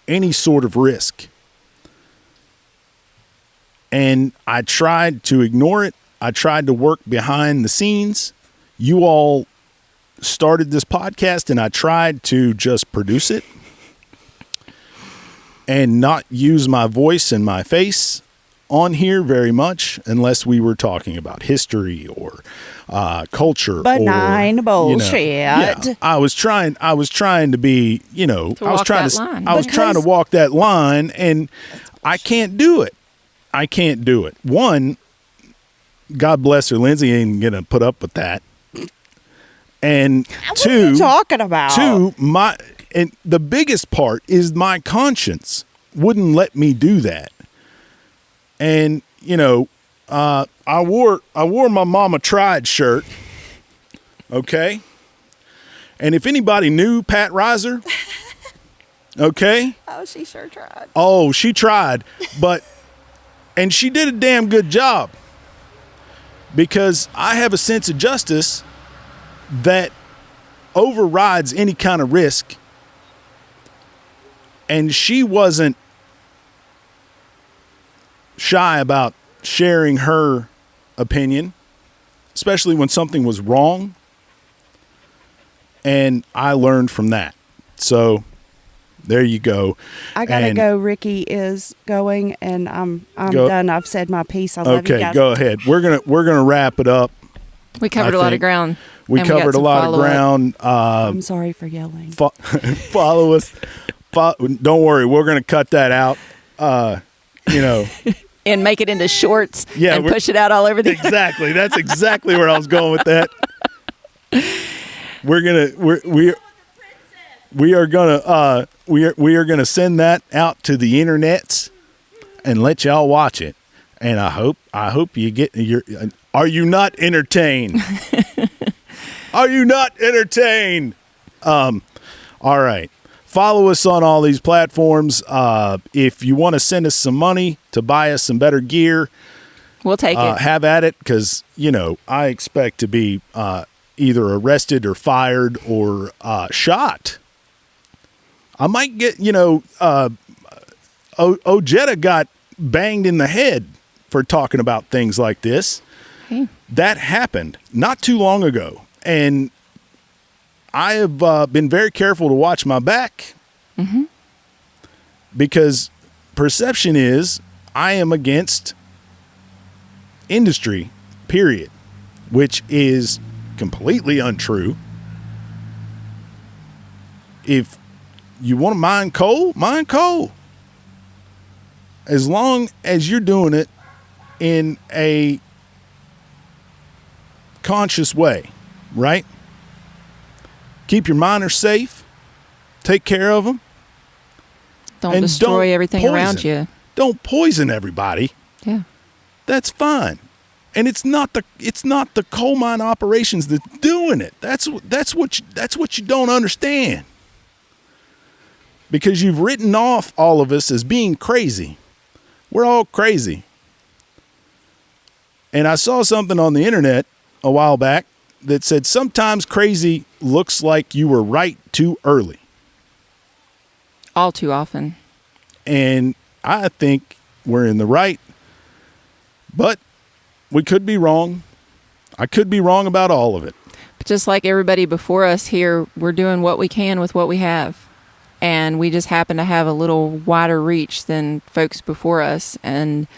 any sort of risk. And I tried to ignore it. I tried to work behind the scenes. You all started this podcast and I tried to just produce it and not use my voice and my face on here very much unless we were talking about history or culture. Benign bullshit. Yeah, I was trying to be, I was trying to walk that line and I can't do it. One, God bless her, Lindsay ain't gonna put up with that. And two, what are you talking about? And the biggest part is my conscience wouldn't let me do that. And I wore my Mama Tried shirt. Okay. And if anybody knew Pat Reiser, okay. Oh, she sure tried. Oh, she tried, and she did a damn good job because I have a sense of justice that overrides any kind of risk. And she wasn't shy about sharing her opinion, especially when something was wrong. And I learned from that. So there you go. I gotta go. Ricky is going, and I'm done. I've said my piece. I love you guys. Go ahead. We're gonna wrap it up. We covered a lot of ground. We covered a lot of ground. I'm sorry for yelling. Follow us. Don't worry, we're gonna cut that out. And make it into shorts and push it out all over the Exactly. That's exactly where I was going with that. We are gonna send that out to the internets and let y'all watch it. And I hope you get are you not entertained? Are you not entertained? All right. Follow us on all these platforms. If you want to send us some money to buy us some better gear, we'll take it. Have at it, because, I expect to be either arrested or fired or shot. I might get, Ojeda got banged in the head for talking about things like this. Hey. That happened not too long ago. And I have been very careful to watch my back because perception is I am against industry, period, which is completely untrue. If you want to mine coal, mine coal. As long as you're doing it in a conscious way, right? Keep your miners safe. Take care of them. Don't destroy everything around you. Don't poison everybody. Yeah. That's fine. And it's not the coal mine operations that's doing it. That's what you don't understand. Because you've written off all of us as being crazy. We're all crazy. And I saw something on the internet a while back that said sometimes crazy looks like you were right too early. All too often. And I think we're in the right, but we could be wrong. I could be wrong about all of it. But just like everybody before us here, we're doing what we can with what we have. and we just happen to have a little wider reach than folks before us. And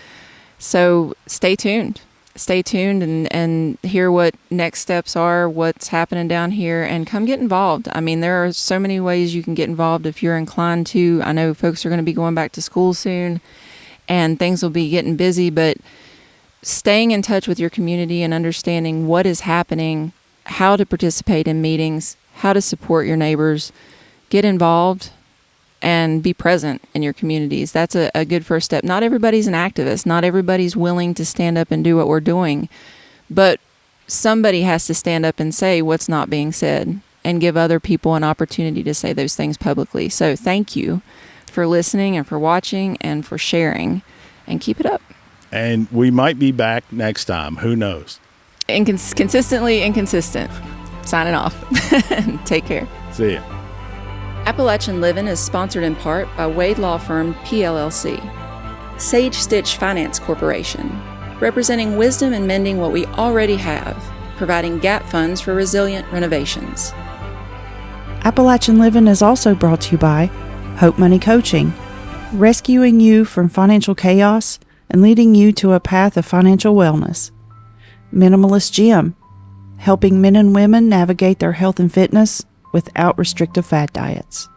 so stay tuned and hear what next steps are, what's happening down here, and come get involved. I mean, there are so many ways you can get involved if you're inclined to. I know folks are going to be going back to school soon and things will be getting busy, but staying in touch with your community and understanding what is happening, how to participate in meetings, how to support your neighbors, get involved, and be present in your communities. That's a good first step. Not everybody's an activist. Not everybody's willing to stand up and do what we're doing. But somebody has to stand up and say what's not being said and give other people an opportunity to say those things publicly. So thank you for listening and for watching and for sharing. And keep it up. And we might be back next time. Who knows? Consistently inconsistent. Signing off. Take care. See ya. Appalachian Livin is sponsored in part by Wade Law Firm PLLC, Sage Stitch Finance Corporation, representing wisdom and mending what we already have, providing gap funds for resilient renovations. Appalachian Livin is also brought to you by Hope Money Coaching, rescuing you from financial chaos and leading you to a path of financial wellness. Minimalist Gym, helping men and women navigate their health and fitness without restrictive fad diets.